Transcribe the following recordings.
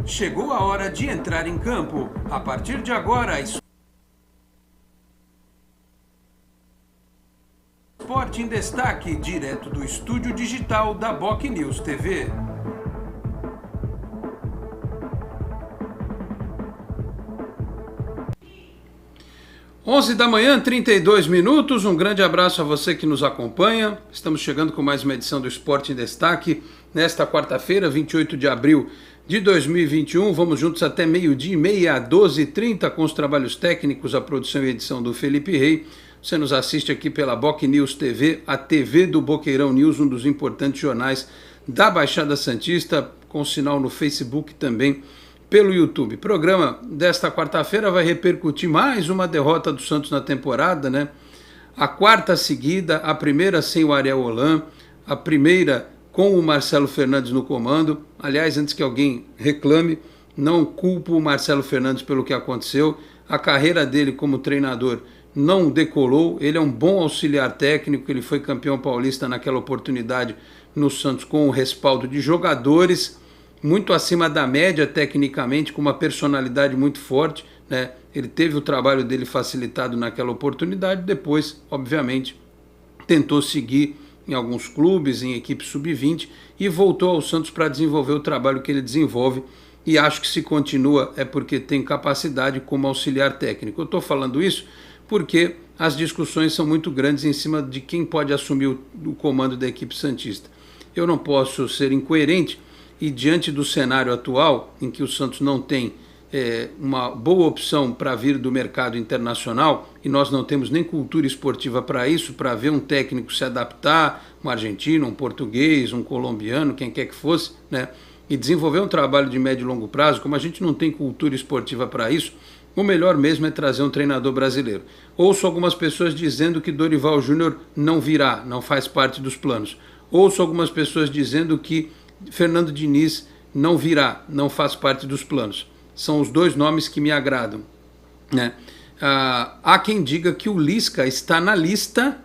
Chegou a hora de entrar em campo. A partir de agora, Esporte em Destaque, direto do estúdio digital da BocNews TV. Onze da manhã, 32 minutos. Um grande abraço a você que nos acompanha. Estamos chegando com mais uma edição do Esporte em Destaque. Nesta quarta-feira, 28 de abril de 2021. Vamos juntos até meio-dia e meia, 12h30, com os trabalhos técnicos, a produção e edição do Felipe Rei. Você nos assiste aqui pela BocNews TV, a TV do Boqueirão News, um dos importantes jornais da Baixada Santista, com sinal no Facebook também pelo YouTube. O programa desta quarta-feira vai repercutir mais uma derrota do Santos na temporada, né? A quarta seguida, a primeira sem o Ariel Holan, a primeira com o Marcelo Fernandes no comando. Aliás, antes que alguém reclame, não culpo o Marcelo Fernandes pelo que aconteceu. A carreira dele como treinador não decolou. Ele é um bom auxiliar técnico, ele foi campeão paulista naquela oportunidade no Santos com o respaldo de jogadores muito acima da média tecnicamente, com uma personalidade muito forte, né? Ele teve o trabalho dele facilitado naquela oportunidade, depois, obviamente, tentou seguir em alguns clubes, em equipe sub-20 e voltou ao Santos para desenvolver o trabalho que ele desenvolve, e acho que se continua é porque tem capacidade como auxiliar técnico. Eu estou falando isso porque as discussões são muito grandes em cima de quem pode assumir o comando da equipe santista. Eu não posso ser incoerente e, diante do cenário atual, em que o Santos não tem uma boa opção para vir do mercado internacional, e nós não temos nem cultura esportiva para isso, para ver um técnico se adaptar, um argentino, um português, um colombiano, quem quer que fosse, né, e desenvolver um trabalho de médio e longo prazo, como a gente não tem cultura esportiva para isso, o melhor mesmo é trazer um treinador brasileiro. Ouço algumas pessoas dizendo que Dorival Júnior não virá, não faz parte dos planos. Ouço algumas pessoas dizendo que Fernando Diniz não virá, não faz parte dos planos. São os dois nomes que me agradam, né? Há quem diga que o Lisca está na lista,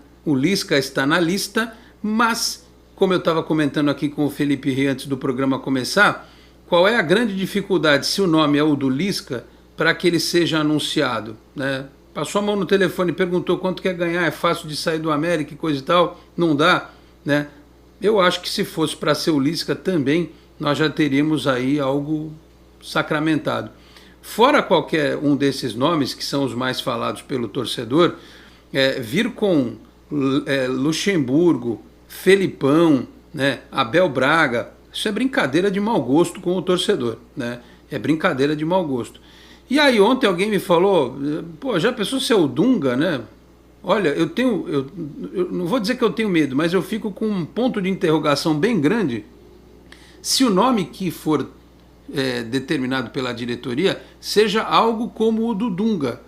mas, como eu estava comentando aqui com o Felipe Rei antes do programa começar, qual é a grande dificuldade, se o nome é o do Lisca, para que ele seja anunciado, né? Passou a mão no telefone e perguntou quanto quer ganhar, é fácil de sair do América e coisa e tal, não dá, né? Eu acho que se fosse para ser o Lisca também, nós já teríamos aí algo sacramentado. Fora qualquer um desses nomes, que são os mais falados pelo torcedor, vir com Luxemburgo, Felipão, né, Abel Braga, isso é brincadeira de mau gosto com o torcedor, né? É brincadeira de mau gosto. E aí ontem alguém me falou, pô, já pensou ser o Dunga, né? Olha, eu não vou dizer que eu tenho medo, mas eu fico com um ponto de interrogação bem grande se o nome que for determinado pela diretoria seja algo como o do Dunga,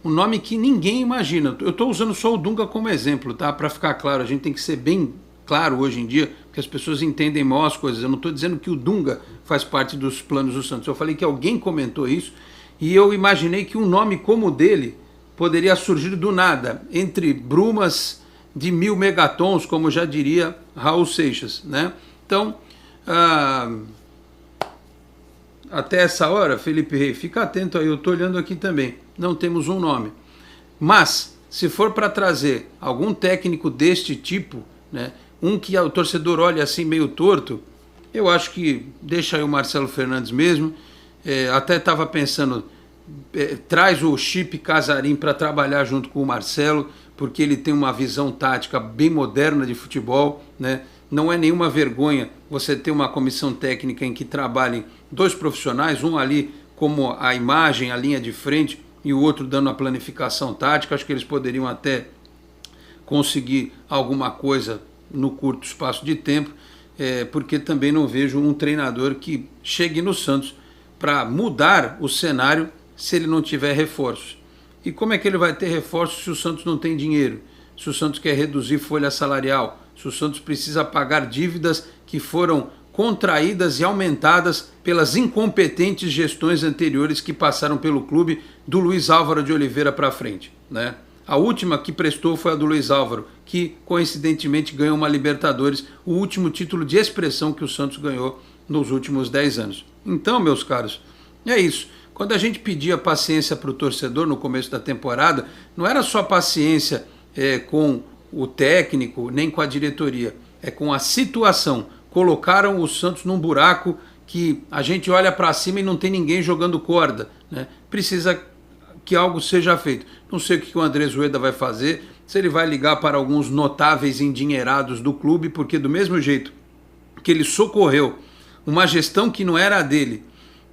um nome que ninguém imagina. Eu estou usando só o Dunga como exemplo, tá? Para ficar claro, a gente tem que ser bem claro hoje em dia, porque as pessoas entendem mal as coisas. Eu não estou dizendo que o Dunga faz parte dos planos do Santos, eu falei que alguém comentou isso e eu imaginei que um nome como o dele poderia surgir do nada, entre brumas de 1000 megatons, como já diria Raul Seixas, né? Então, até essa hora, Felipe Rei, fica atento aí, eu estou olhando aqui também, não temos um nome. Mas, se for para trazer algum técnico deste tipo, né, um que o torcedor olha assim meio torto, eu acho que deixa aí o Marcelo Fernandes mesmo. Até estava pensando, traz o Chip Casarim para trabalhar junto com o Marcelo, porque ele tem uma visão tática bem moderna de futebol, né? Não é nenhuma vergonha você ter uma comissão técnica em que trabalhem dois profissionais, um ali como a imagem, a linha de frente, e o outro dando a planificação tática. Acho que eles poderiam até conseguir alguma coisa no curto espaço de tempo, porque também não vejo um treinador que chegue no Santos para mudar o cenário se ele não tiver reforços. E como é que ele vai ter reforços se o Santos não tem dinheiro? Se o Santos quer reduzir folha salarial? Se o Santos precisa pagar dívidas que foram contraídas e aumentadas pelas incompetentes gestões anteriores que passaram pelo clube do Luiz Álvaro de Oliveira para frente, né? A última que prestou foi a do Luiz Álvaro, que coincidentemente ganhou uma Libertadores, o último título de expressão que o Santos ganhou nos últimos 10 anos. Então, meus caros, é isso. Quando a gente pedia paciência para o torcedor no começo da temporada, não era só paciência com o técnico, nem com a diretoria, é com a situação. Colocaram o Santos num buraco que a gente olha para cima e não tem ninguém jogando corda, né? Precisa que algo seja feito. Não sei o que o Andrés Rueda vai fazer, se ele vai ligar para alguns notáveis endinheirados do clube, porque do mesmo jeito que ele socorreu uma gestão que não era a dele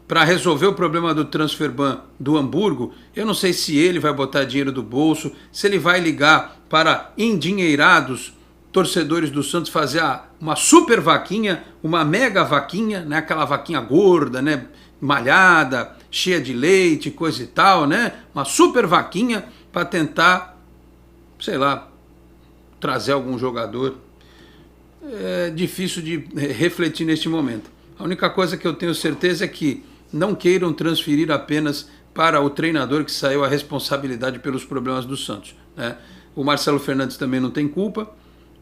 para resolver o problema do transfer ban do Hamburgo, eu não sei se ele vai botar dinheiro do bolso, se ele vai ligar para endinheirados torcedores do Santos fazer uma super vaquinha, uma mega vaquinha, né? Aquela vaquinha gorda, né? Malhada, cheia de leite, coisa e tal, né? Uma super vaquinha para tentar, sei lá, trazer algum jogador. É difícil de refletir neste momento. A única coisa que eu tenho certeza é que não queiram transferir apenas para o treinador que saiu a responsabilidade pelos problemas do Santos, né? O Marcelo Fernandes também não tem culpa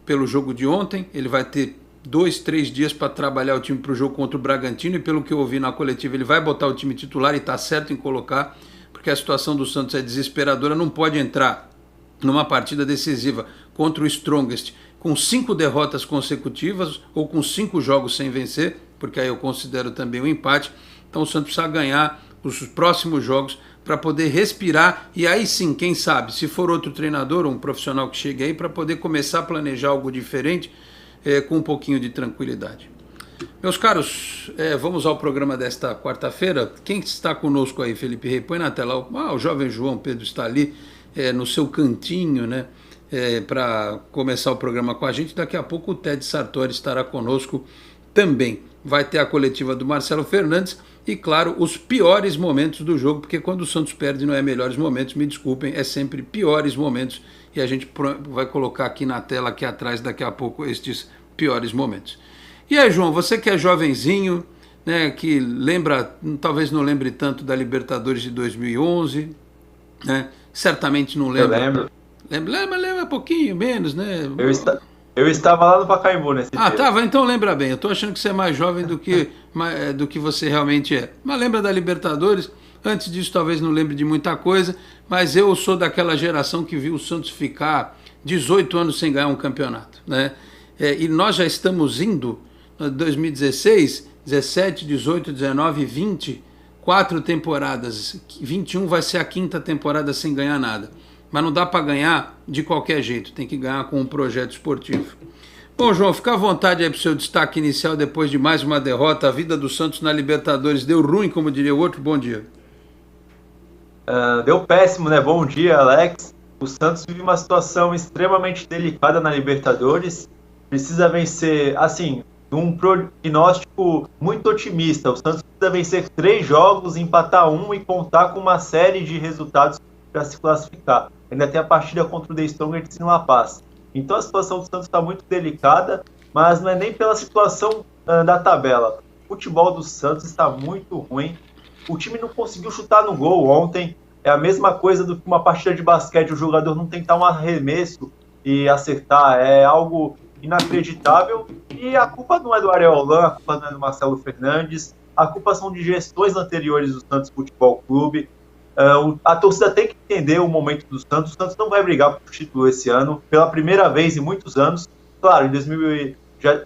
pelo jogo de ontem, ele vai ter 2-3 dias para trabalhar o time para o jogo contra o Bragantino, e pelo que eu ouvi na coletiva ele vai botar o time titular e está certo em colocar, porque a situação do Santos é desesperadora, não pode entrar numa partida decisiva contra o Strongest com 5 derrotas consecutivas ou com 5 jogos sem vencer, porque aí eu considero também um empate. Então o Santos precisa ganhar os próximos jogos para poder respirar, e aí sim, quem sabe, se for outro treinador ou um profissional que chegue aí, para poder começar a planejar algo diferente com um pouquinho de tranquilidade. Meus caros, vamos ao programa desta quarta-feira. Quem está conosco aí, Felipe Rei? Põe na tela. O jovem João Pedro está ali no seu cantinho, né? Para começar o programa com a gente. Daqui a pouco o Ted Sartori estará conosco também. Vai ter a coletiva do Marcelo Fernandes e, claro, os piores momentos do jogo, porque quando o Santos perde não é melhores momentos, me desculpem, é sempre piores momentos, e a gente vai colocar aqui na tela, aqui atrás, daqui a pouco, estes piores momentos. E aí, João, você que é jovenzinho, né, que lembra, talvez não lembre tanto da Libertadores de 2011, né, certamente não lembra. Eu lembro. Lembra um pouquinho, menos, né? Eu estava lá no Pacaembu nesse dia. Tava, então lembra bem. Eu tô achando que você é mais jovem do que você realmente é. Mas lembra da Libertadores? Antes disso, talvez não lembre de muita coisa, mas eu sou daquela geração que viu o Santos ficar 18 anos sem ganhar um campeonato, né? E nós já estamos indo, 2016, 17, 18, 19, 20, 4 temporadas. 21 vai ser a 5ª temporada sem ganhar nada. Mas não dá para ganhar de qualquer jeito, tem que ganhar com um projeto esportivo. Bom, João, fica à vontade aí para o seu destaque inicial depois de mais uma derrota. A vida do Santos na Libertadores deu ruim, como diria o outro. Bom dia. Deu péssimo, né? Bom dia, Alex. O Santos vive uma situação extremamente delicada na Libertadores. Precisa vencer, assim, um prognóstico muito otimista. O Santos precisa vencer 3 jogos, empatar 1 e contar com uma série de resultados para se classificar. Ainda tem a partida contra o The Strongest em La Paz. Então a situação do Santos está muito delicada, mas não é nem pela situação da tabela. O futebol do Santos está muito ruim. O time não conseguiu chutar no gol ontem. É a mesma coisa do que uma partida de basquete. O jogador não tentar um arremesso e acertar. É algo inacreditável. E a culpa não é do Ariel Holan, a culpa não é do Marcelo Fernandes. A culpa são de gestões anteriores do Santos Futebol Clube. A torcida tem que entender o momento do Santos. O Santos não vai brigar por título esse ano, pela primeira vez em muitos anos. Claro, em 2000,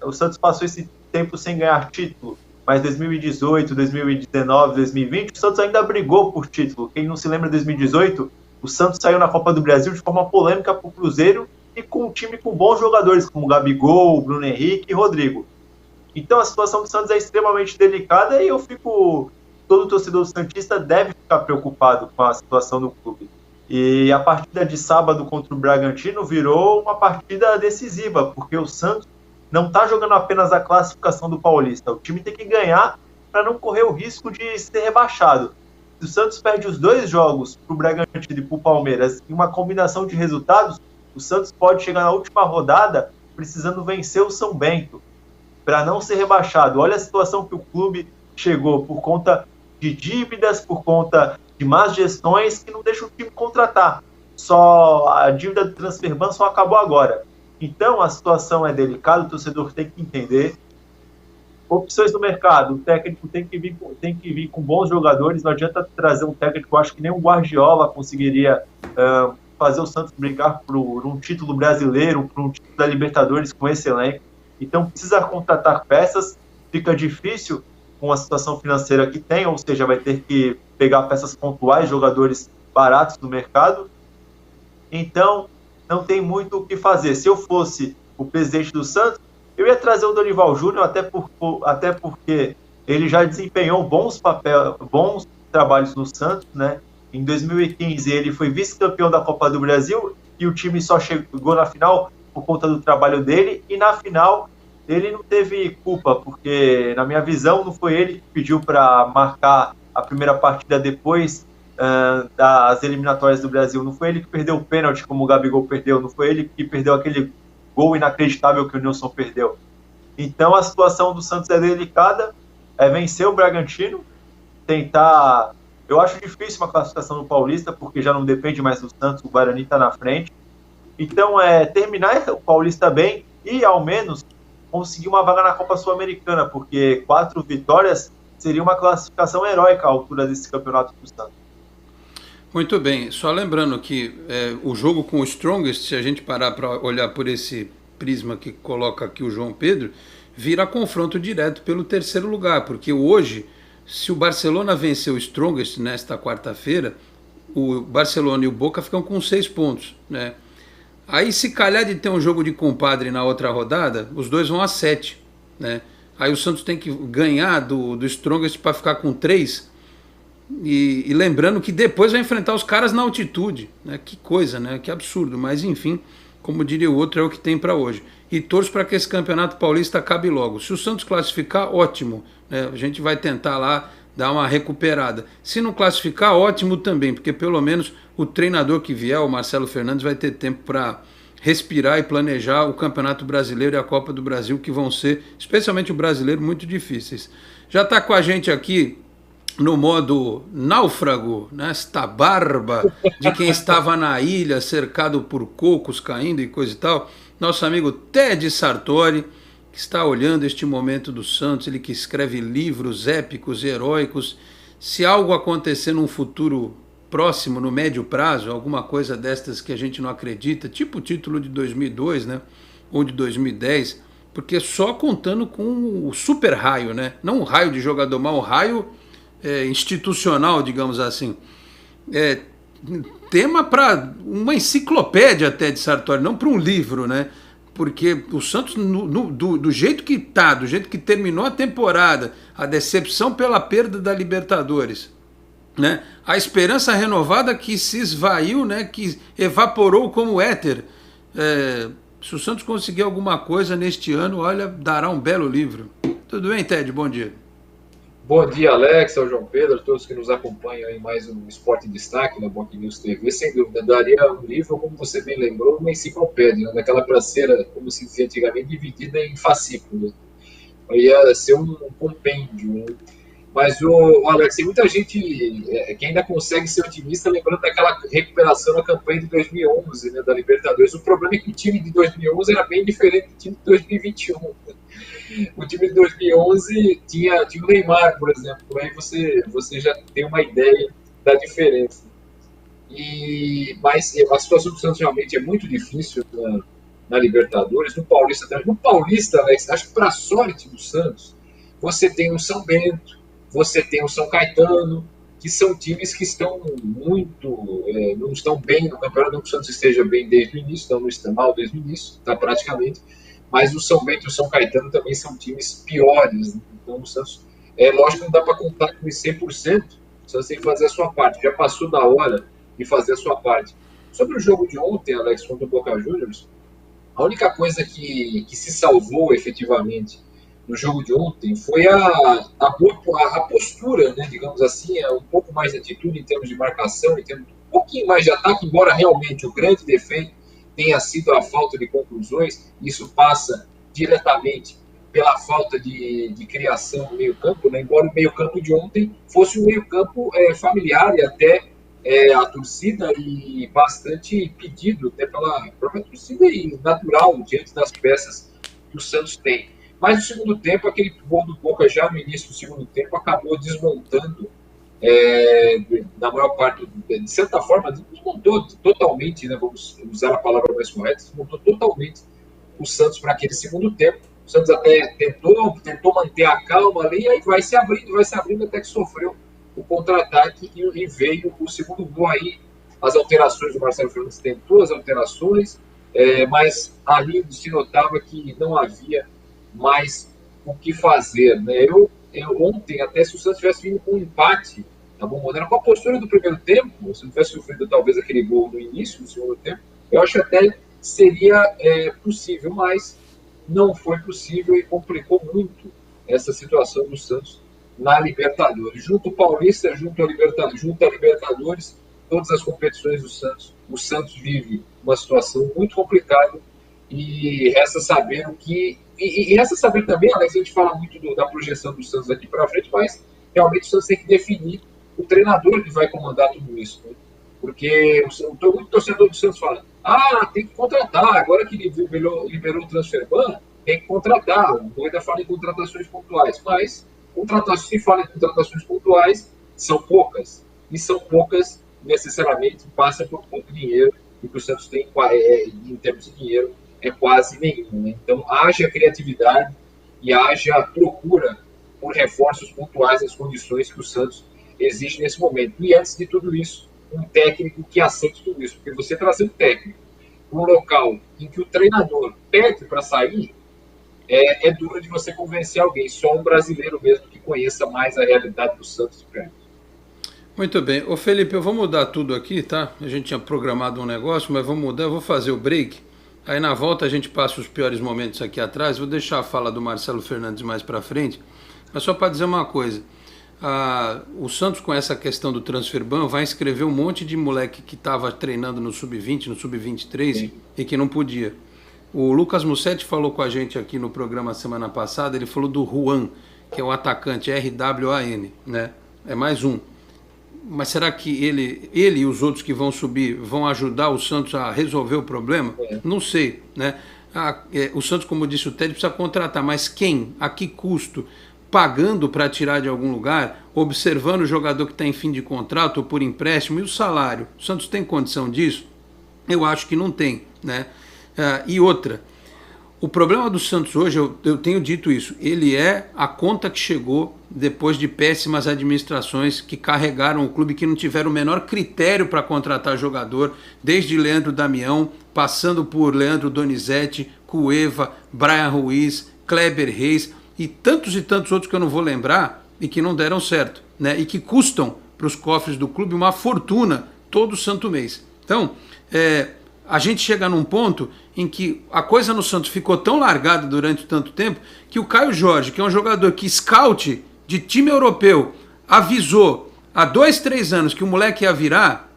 o Santos passou esse tempo sem ganhar título, mas 2018, 2019, 2020, o Santos ainda brigou por título. Quem não se lembra de 2018, o Santos saiu na Copa do Brasil de forma polêmica para o Cruzeiro e com um time com bons jogadores, como Gabigol, Bruno Henrique e Rodrigo. Então a situação do Santos é extremamente delicada e todo torcedor santista deve ficar preocupado com a situação do clube. E a partida de sábado contra o Bragantino virou uma partida decisiva, porque o Santos não está jogando apenas a classificação do Paulista. O time tem que ganhar para não correr o risco de ser rebaixado. Se o Santos perde os 2 jogos para o Bragantino e para o Palmeiras em uma combinação de resultados, o Santos pode chegar na última rodada precisando vencer o São Bento para não ser rebaixado. Olha a situação que o clube chegou por conta de dívidas, por conta de más gestões que não deixam o time contratar. Só a dívida do transfer ban só acabou agora. Então a situação é delicada, o torcedor tem que entender. opções do mercado. O técnico tem que vir com bons jogadores. Não adianta trazer um técnico, eu acho que nem um Guardiola conseguiria fazer o Santos brigar por um título brasileiro, por um título da Libertadores com esse elenco. Então precisa contratar peças, fica difícil com a situação financeira que tem, ou seja, vai ter que pegar peças pontuais, jogadores baratos no mercado. Então não tem muito o que fazer. Se eu fosse o presidente do Santos, eu ia trazer o Dorival Júnior, até porque ele já desempenhou bons trabalhos no Santos, né? Em 2015 ele foi vice-campeão da Copa do Brasil e o time só chegou na final por conta do trabalho dele, e na final ele não teve culpa, porque na minha visão não foi ele que pediu para marcar a primeira partida depois das eliminatórias do Brasil, não foi ele que perdeu o pênalti como o Gabigol perdeu, não foi ele que perdeu aquele gol inacreditável que o Nilson perdeu. Então a situação do Santos é delicada, é vencer o Bragantino, tentar... Eu acho difícil uma classificação no Paulista, porque já não depende mais do Santos, o Guarani está na frente. Então terminar o Paulista bem e ao menos conseguir uma vaga na Copa Sul-Americana, porque 4 vitórias seria uma classificação heróica à altura desse campeonato do Santos. Muito bem, só lembrando que o jogo com o Strongest, se a gente parar para olhar por esse prisma que coloca aqui o João Pedro, vira confronto direto pelo terceiro lugar, porque hoje, se o Barcelona vencer o Strongest nesta quarta-feira, o Barcelona e o Boca ficam com 6 pontos, né? Aí se calhar de ter um jogo de compadre na outra rodada, os dois vão a 7, né? Aí o Santos tem que ganhar do Strongest para ficar com 3. E lembrando que depois vai enfrentar os caras na altitude, né? Que coisa, né? Que absurdo, mas enfim, como diria o outro, é o que tem para hoje. E torço para que esse campeonato paulista acabe logo. Se o Santos classificar, ótimo, né? A gente vai tentar lá dar uma recuperada. Se não classificar, ótimo também, porque pelo menos o treinador que vier, o Marcelo Fernandes, vai ter tempo para respirar e planejar o Campeonato Brasileiro e a Copa do Brasil, que vão ser, especialmente o brasileiro, muito difíceis. Já está com a gente aqui no modo náufrago, nesta barba de quem estava na ilha, cercado por cocos caindo e coisa e tal, nosso amigo Ted Sartori, que está olhando este momento do Santos, ele que escreve livros épicos e heróicos. Se algo acontecer num futuro próximo, no médio prazo, alguma coisa destas que a gente não acredita, tipo o título de 2002, né, ou de 2010, porque só contando com o super raio, né, não o raio de jogador mau, o raio institucional, digamos assim. Tema para uma enciclopédia até de Sartori, não para um livro, né? Porque o Santos, do jeito que está, do jeito que terminou a temporada, a decepção pela perda da Libertadores, né? A esperança renovada que se esvaiu, né? Que evaporou como éter. Se o Santos conseguir alguma coisa neste ano, olha, dará um belo livro. Tudo bem, Ted? Bom dia. Bom dia, Alex, ao João Pedro, a todos que nos acompanham em mais um Esporte em Destaque na Boc News TV. Sem dúvida, daria um livro, como você bem lembrou, uma enciclopédia, né? Daquela pranceira, como se dizia antigamente, dividida em fascículos. Ia ser um compêndio. Mas, Alex, tem muita gente que ainda consegue ser otimista, lembrando daquela recuperação na campanha de 2011, né, da Libertadores. O problema é que o time de 2011 era bem diferente do time de 2021. O time de 2011 tinha o Neymar, por exemplo. Aí você já tem uma ideia da diferença. Mas a situação do Santos realmente é muito difícil na Libertadores, no Paulista também. No Paulista, Alex, acho que para a sorte do Santos, você tem o São Bento, você tem o São Caetano, que são times que estão não estão bem no campeonato, não que o Santos esteja bem desde o início, não está mal desde o início, está praticamente, mas o São Bento e o São Caetano também são times piores, né? Então o Santos, lógico que não dá para contar com isso 100%, o Santos tem que fazer a sua parte, já passou da hora de fazer a sua parte. Sobre o jogo de ontem, Alex, contra o Boca Juniors, a única coisa que se salvou efetivamente no jogo de ontem foi a postura, né, digamos assim, um pouco mais de atitude em termos de marcação, em termos um pouquinho mais de ataque, embora realmente o grande defeito tenha sido a falta de conclusões. Isso passa diretamente pela falta de criação no meio-campo, né, embora o meio-campo de ontem fosse um meio-campo familiar e até a torcida e bastante pedido até pela própria torcida e natural diante das peças que o Santos tem. Mas no segundo tempo, aquele gol do Boca já no início do segundo tempo acabou desmontando, na maior parte, de certa forma, desmontou totalmente, né, vamos usar a palavra mais correta, desmontou totalmente o Santos para aquele segundo tempo. O Santos até tentou manter a calma ali, e aí vai se abrindo até que sofreu o contra-ataque e veio o segundo gol aí. As alterações, o Marcelo Fernandes tentou as alterações, mas ali se notava que não havia mais o que fazer, né? Eu ontem, até se o Santos tivesse vindo com um empate, tá bom, moderno, com a postura do primeiro tempo, se não tivesse sofrido talvez aquele gol no início do segundo tempo, eu acho até seria possível, mas não foi possível e complicou muito essa situação do Santos na Libertadores. Junto ao Paulista, junto a Libertadores, todas as competições do Santos, o Santos vive uma situação muito complicada e resta saber o que... E resta saber também, Alex, a gente fala muito da projeção do Santos aqui para frente, mas realmente o Santos tem que definir o treinador que vai comandar tudo isso, né? Porque muito torcedor do Santos fala, tem que contratar, agora que liberou o transfer-ban, tem que contratar, o ainda fala em contratações pontuais, mas se fala em contratações pontuais, são poucas, e são poucas necessariamente passa por pouco dinheiro, e o que o Santos tem em termos de dinheiro é quase nenhum, né? Então haja criatividade e haja procura por reforços pontuais das condições que o Santos exige nesse momento. E antes de tudo isso, um técnico que aceite tudo isso, porque você trazer um técnico para um local em que o treinador pede para sair, é duro de você convencer alguém, só um brasileiro mesmo que conheça mais a realidade do Santos de perto. Muito bem. Ô Felipe, eu vou mudar tudo aqui, tá? A gente tinha programado um negócio, mas vou mudar, eu vou fazer o break. Aí na volta a gente passa os piores momentos aqui atrás. Vou deixar a fala do Marcelo Fernandes mais para frente. Mas só para dizer uma coisa. O Santos, com essa questão do transfer-ban, vai inscrever um monte de moleque que estava treinando no Sub-20, no Sub-23 e que não podia. O Lucas Mussetti falou com a gente aqui no programa semana passada. Ele falou do Juan, que é o atacante, RWAN, né? É mais um. Mas será que ele e os outros que vão subir vão ajudar o Santos a resolver o problema? Não sei, né? O Santos, como disse o Ted, precisa contratar, mas quem? A que custo? Pagando para tirar de algum lugar? Observando o jogador que está em fim de contrato ou por empréstimo? E o salário? O Santos tem condição disso? Eu acho que não tem, né? E outra, o problema do Santos hoje, eu tenho dito isso, ele é a conta que chegou depois de péssimas administrações que carregaram o clube, que não tiveram o menor critério para contratar jogador, desde Leandro Damião, passando por Leandro Donizete, Cueva, Brian Ruiz, Kleber Reis e tantos outros que eu não vou lembrar e que não deram certo, né? E que custam para os cofres do clube uma fortuna todo santo mês. Então, a gente chega num ponto em que a coisa no Santos ficou tão largada durante tanto tempo que o Caio Jorge, que é um jogador que scout de time europeu, avisou há 2, 3 anos que o moleque ia virar,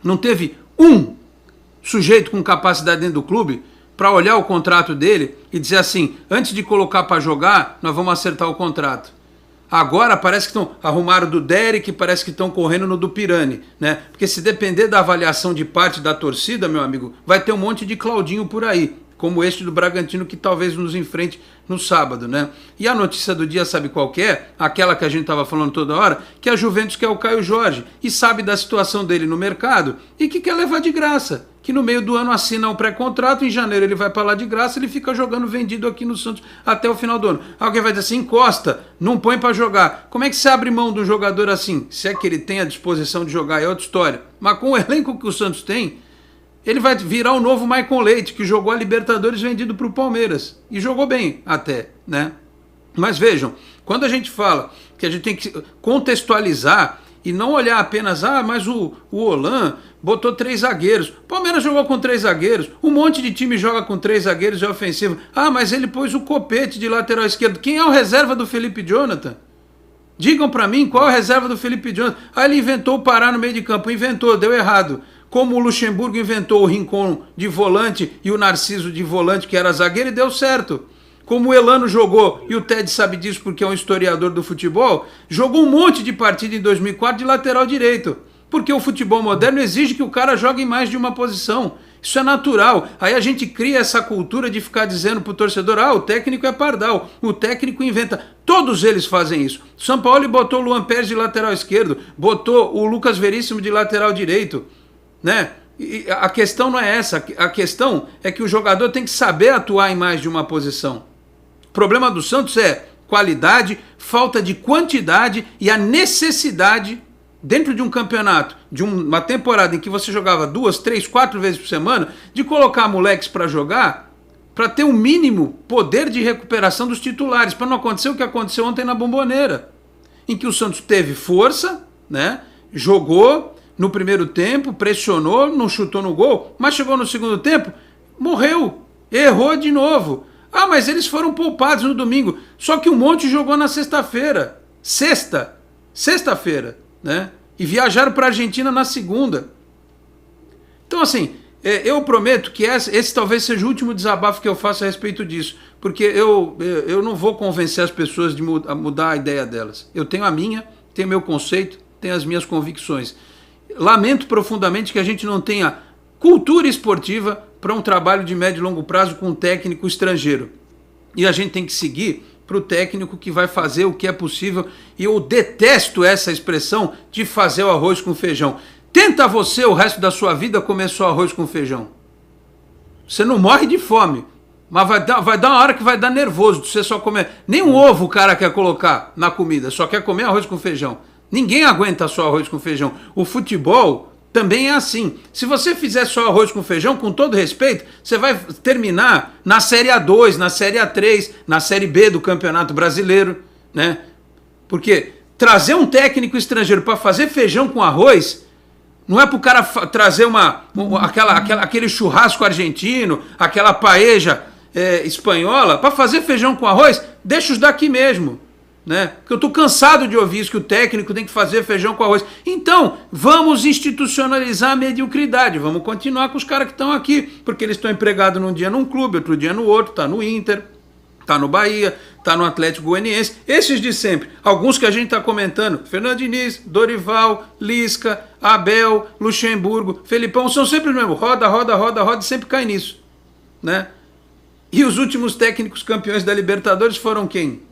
não teve um sujeito com capacidade dentro do clube para olhar o contrato dele e dizer assim, antes de colocar para jogar, nós vamos acertar o contrato. Agora parece que arrumaram do Derek, parece que estão correndo no do Pirani, né? Porque se depender da avaliação de parte da torcida, meu amigo, vai ter um monte de Claudinho por aí, como este do Bragantino que talvez nos enfrente no sábado, né? E a notícia do dia, sabe qual que é? Aquela que a gente estava falando toda hora, que a Juventus quer o Caio Jorge e sabe da situação dele no mercado e que quer levar de graça. Que no meio do ano assina um pré-contrato, em janeiro ele vai para lá de graça, ele fica jogando vendido aqui no Santos até o final do ano. Alguém vai dizer assim, encosta, não põe para jogar. Como é que você abre mão do jogador assim? Se é que ele tem a disposição de jogar, é outra história. Mas com o elenco que o Santos tem, ele vai virar o novo Maicon Leite, que jogou a Libertadores vendido para o Palmeiras. E jogou bem até, né? Mas vejam, quando a gente fala que a gente tem que contextualizar e não olhar apenas, mas o Holan botou 3 zagueiros. O Palmeiras jogou com 3 zagueiros. Um monte de time joga com 3 zagueiros e ofensivo. Mas ele pôs o Copete de lateral esquerdo. Quem é o reserva do Felipe Jonathan? Digam para mim qual é a reserva do Felipe Jonathan. Ele inventou parar no meio de campo. Inventou, deu errado. Como o Luxemburgo inventou o Rincon de volante e o Narciso de volante, que era zagueiro, e deu certo. Como o Elano jogou, e o Ted sabe disso porque é um historiador do futebol, jogou um monte de partida em 2004 de lateral direito. Porque o futebol moderno exige que o cara jogue em mais de uma posição. Isso é natural. Aí a gente cria essa cultura de ficar dizendo pro torcedor, o técnico é pardal, o técnico inventa. Todos eles fazem isso. O São Paulo botou o Luan Pérez de lateral esquerdo, botou o Lucas Veríssimo de lateral direito, né? E a questão não é essa, a questão é que o jogador tem que saber atuar em mais de uma posição. O problema do Santos é qualidade, falta de quantidade e a necessidade, dentro de um campeonato, de uma temporada em que você jogava 2, 3, 4 vezes por semana, de colocar moleques para jogar, para ter um mínimo poder de recuperação dos titulares, para não acontecer o que aconteceu ontem na Bombonera, em que o Santos teve força, né? Jogou no primeiro tempo, pressionou, não chutou no gol, mas chegou no segundo tempo, morreu, errou de novo. Mas eles foram poupados no domingo, só que um monte jogou na sexta-feira, sexta-feira, né? E viajaram para a Argentina na segunda. Então, assim, eu prometo que esse talvez seja o último desabafo que eu faço a respeito disso, porque eu não vou convencer as pessoas a mudar a ideia delas. Eu tenho a minha, tenho meu conceito, tenho as minhas convicções. Lamento profundamente que a gente não tenha cultura esportiva para um trabalho de médio e longo prazo com um técnico estrangeiro. E a gente tem que seguir para o técnico que vai fazer o que é possível. E eu detesto essa expressão de fazer o arroz com feijão. Tenta você o resto da sua vida comer só arroz com feijão. Você não morre de fome, mas vai dar uma hora que vai dar nervoso de você só comer. Nem um ovo o cara quer colocar na comida, só quer comer arroz com feijão. Ninguém aguenta só arroz com feijão. O futebol também é assim. Se você fizer só arroz com feijão, com todo respeito, você vai terminar na Série A2, na Série A3, na Série B do Campeonato Brasileiro, né? Porque trazer um técnico estrangeiro para fazer feijão com arroz não é para o cara trazer aquele churrasco argentino, aquela paella espanhola, para fazer feijão com arroz, deixa os daqui mesmo. Né? Porque eu estou cansado de ouvir isso, que o técnico tem que fazer feijão com arroz. Então, vamos institucionalizar a mediocridade, vamos continuar com os caras que estão aqui, porque eles estão empregados num dia num clube, outro dia no outro, tá no Inter, tá no Bahia, tá no Atlético Goianiense, esses de sempre, alguns que a gente está comentando, Fernando Diniz, Dorival, Lisca, Abel, Luxemburgo, Felipão, são sempre os mesmos, roda, e sempre cai nisso, né? E os últimos técnicos campeões da Libertadores foram quem?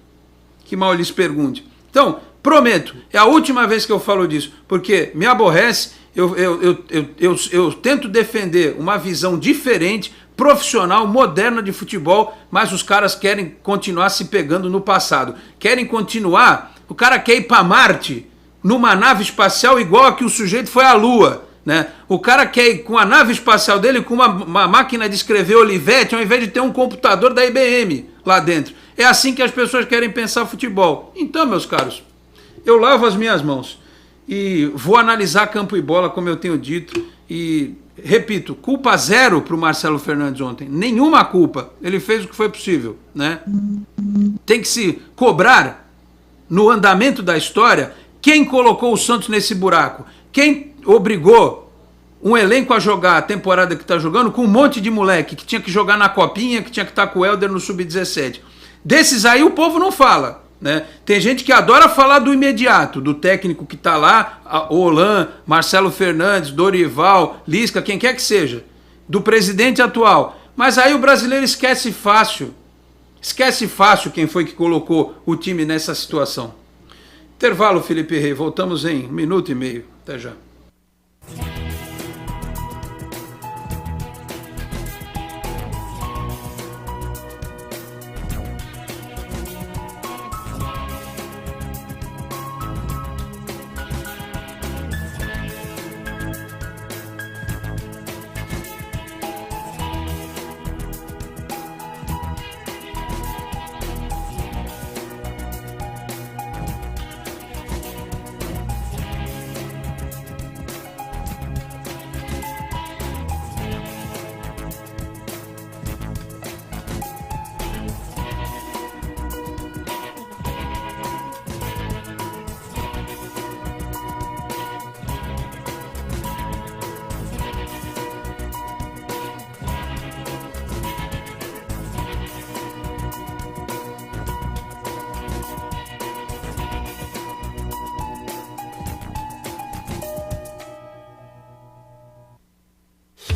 Que mal lhes pergunte. Então, prometo, é a última vez que eu falo disso, porque me aborrece, eu tento defender uma visão diferente, profissional, moderna de futebol, mas os caras querem continuar se pegando no passado. Querem continuar, o cara quer ir para Marte, numa nave espacial igual a que o sujeito foi à Lua. Né? O cara quer ir com a nave espacial dele, com uma máquina de escrever Olivetti, ao invés de ter um computador da IBM lá dentro. É assim que as pessoas querem pensar futebol. Então, meus caros, eu lavo as minhas mãos e vou analisar campo e bola, como eu tenho dito, e repito, culpa zero para o Marcelo Fernandes ontem. Nenhuma culpa. Ele fez o que foi possível. Né? Tem que se cobrar no andamento da história quem colocou o Santos nesse buraco. Quem obrigou um elenco a jogar a temporada que está jogando com um monte de moleque que tinha que jogar na copinha, que tinha que estar com o Helder no Sub-17. Desses aí o povo não fala. Né? Tem gente que adora falar do imediato, do técnico que está lá, Olan, Marcelo Fernandes, Dorival, Lisca, quem quer que seja, do presidente atual. Mas aí o brasileiro esquece fácil. Esquece fácil quem foi que colocou o time nessa situação. Intervalo, Felipe Rei. Voltamos em 1 minuto e meio. Até já.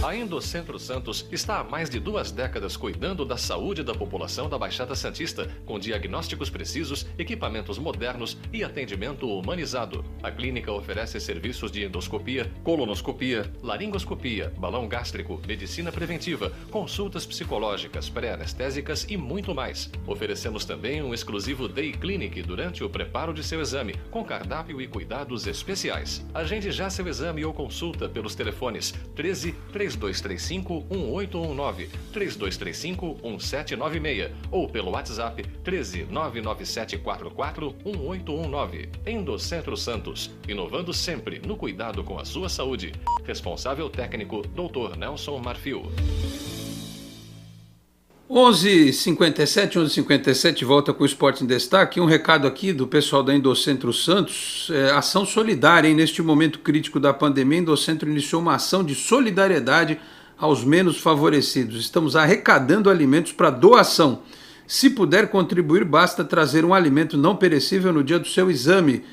A Endocentro Santos está há mais de 2 décadas cuidando da saúde da população da Baixada Santista, com diagnósticos precisos, equipamentos modernos e atendimento humanizado. A clínica oferece serviços de endoscopia, colonoscopia, laringoscopia, balão gástrico, medicina preventiva, consultas psicológicas, pré-anestésicas e muito mais. Oferecemos também um exclusivo Day Clinic durante o preparo de seu exame, com cardápio e cuidados especiais. Agende já seu exame ou consulta pelos telefones 13 3235 1819, 3235 1796 ou pelo WhatsApp 13 99744 1819. Endocentro Santos, inovando sempre no cuidado com a sua saúde. Responsável técnico, Dr. Nelson Marfil. 11h57, volta com o Esporte em Destaque. Um recado aqui do pessoal da Endocentro Santos, ação solidária, hein? Neste momento crítico da pandemia, a Endocentro iniciou uma ação de solidariedade aos menos favorecidos. Estamos arrecadando alimentos para doação. Se puder contribuir, basta trazer um alimento não perecível no dia do seu exame.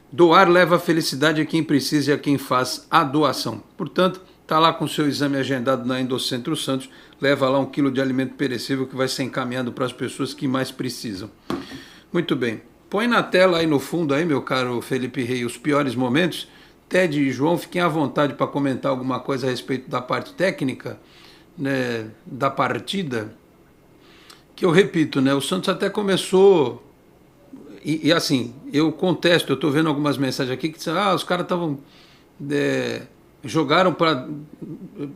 Doar leva felicidade a quem precisa e a quem faz a doação. Portanto, está lá com o seu exame agendado na Endocentro Santos, leva lá 1 quilo de alimento perecível que vai ser encaminhado para as pessoas que mais precisam. Muito bem. Põe na tela aí no fundo, aí, meu caro Felipe Rei, os piores momentos. Ted e João, fiquem à vontade para comentar alguma coisa a respeito da parte técnica, né, da partida. Que eu repito, né, o Santos até começou... E assim, eu contesto, eu estou vendo algumas mensagens aqui que dizem, os caras estavam... jogaram para...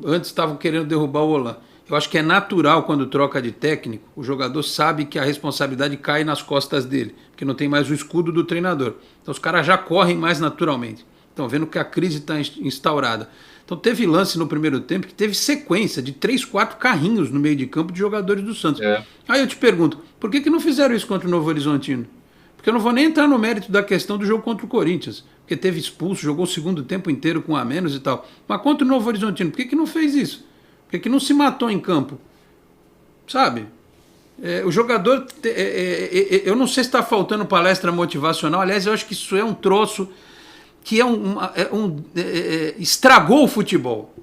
Antes estavam querendo derrubar o Holan. Eu acho que é natural quando troca de técnico, o jogador sabe que a responsabilidade cai nas costas dele, porque não tem mais o escudo do treinador. Então os caras já correm mais naturalmente. Estão vendo que a crise está instaurada. Então teve lance no primeiro tempo que teve sequência de 3, 4 carrinhos no meio de campo de jogadores do Santos. Aí eu te pergunto, por que não fizeram isso contra o Novo Horizontino? Porque eu não vou nem entrar no mérito da questão do jogo contra o Corinthians, porque teve expulso, jogou o segundo tempo inteiro com a menos e tal. Mas contra o Novo Horizontino, por que não fez isso? Por que não se matou em campo? Sabe? O jogador... eu não sei se está faltando palestra motivacional. Aliás, eu acho que isso é um troço que estragou o futebol.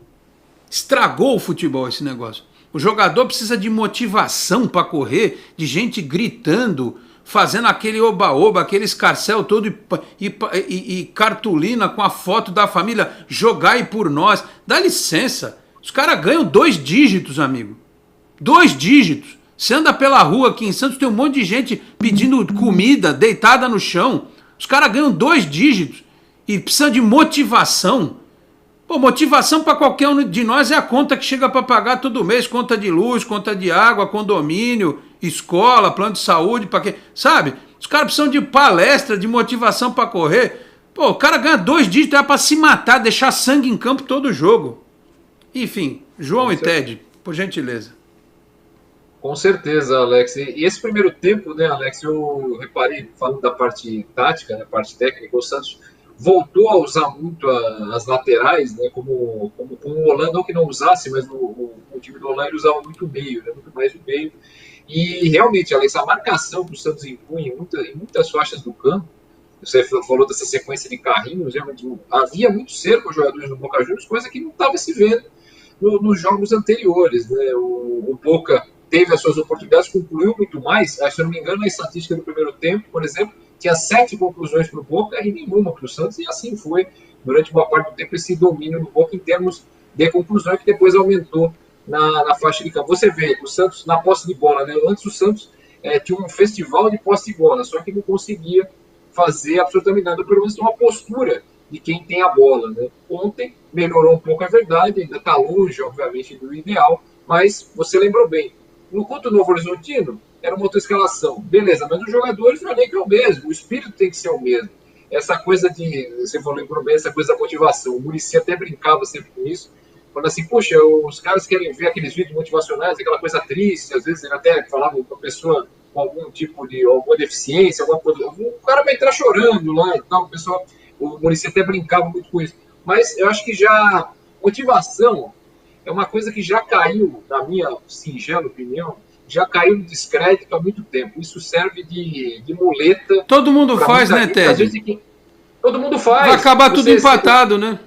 Estragou o futebol esse negócio. O jogador precisa de motivação para correr, de gente gritando, fazendo aquele oba-oba, aquele escarcel todo e cartolina com a foto da família, jogai por nós. Dá licença. Os caras ganham 2 dígitos, amigo. 2 dígitos. Você anda pela rua aqui em Santos, tem um monte de gente pedindo comida, deitada no chão. Os caras ganham 2 dígitos e precisa de motivação. Pô, motivação para qualquer um de nós é a conta que chega para pagar todo mês. Conta de luz, conta de água, condomínio, escola, plano de saúde, para quê? Sabe? Os caras precisam de palestra, de motivação para correr. Pô, o cara ganha 2 dígitos, é para se matar, deixar sangue em campo todo jogo. Enfim, João e Ted, por gentileza. Com certeza, Alex. E esse primeiro tempo, né, Alex, eu reparei, falando da parte tática, da parte técnica, o Santos voltou a usar muito as laterais, né, como o Holan, não que não usasse, mas o time do Holan ele usava muito o meio, né, muito mais o meio. E realmente, Alex, a marcação que o Santos impunha em muitas faixas do campo, você falou dessa sequência de carrinhos, havia muito cerco aos jogadores do Boca Juniors, coisa que não estava se vendo nos jogos anteriores, né? O Boca teve as suas oportunidades, concluiu muito mais. Se eu não me engano, na estatística do primeiro tempo, por exemplo, tinha 7 conclusões para o Boca e nenhuma para o Santos, e assim foi durante uma parte do tempo esse domínio do Boca em termos de conclusões, que depois aumentou na faixa de campo. Você vê o Santos na posse de bola, né? Antes o Santos tinha um festival de posse de bola, só que não conseguia fazer absolutamente nada, pelo menos uma postura de quem tem a bola, né? Ontem melhorou um pouco, é verdade, ainda está longe, obviamente, do ideal, mas você lembrou bem, no contra o Novo Horizontino, era uma outra escalação, beleza, mas os jogadores não é nem que é o mesmo, o espírito tem que ser o mesmo. Essa coisa você falou, lembrou bem, essa coisa da motivação, o Muricy até brincava sempre com isso, falando assim, poxa, os caras querem ver aqueles vídeos motivacionais, aquela coisa triste, às vezes ele até falava com a pessoa com algum tipo de alguma deficiência, o cara vai entrar chorando lá e tal, o Muricy até brincava muito com isso. Mas eu acho que já motivação é uma coisa que já caiu, na minha singela opinião, já caiu no descrédito há muito tempo. Isso serve de muleta. Todo mundo faz, né, Ted? Todo mundo faz. Vai acabar tudo empatado, né?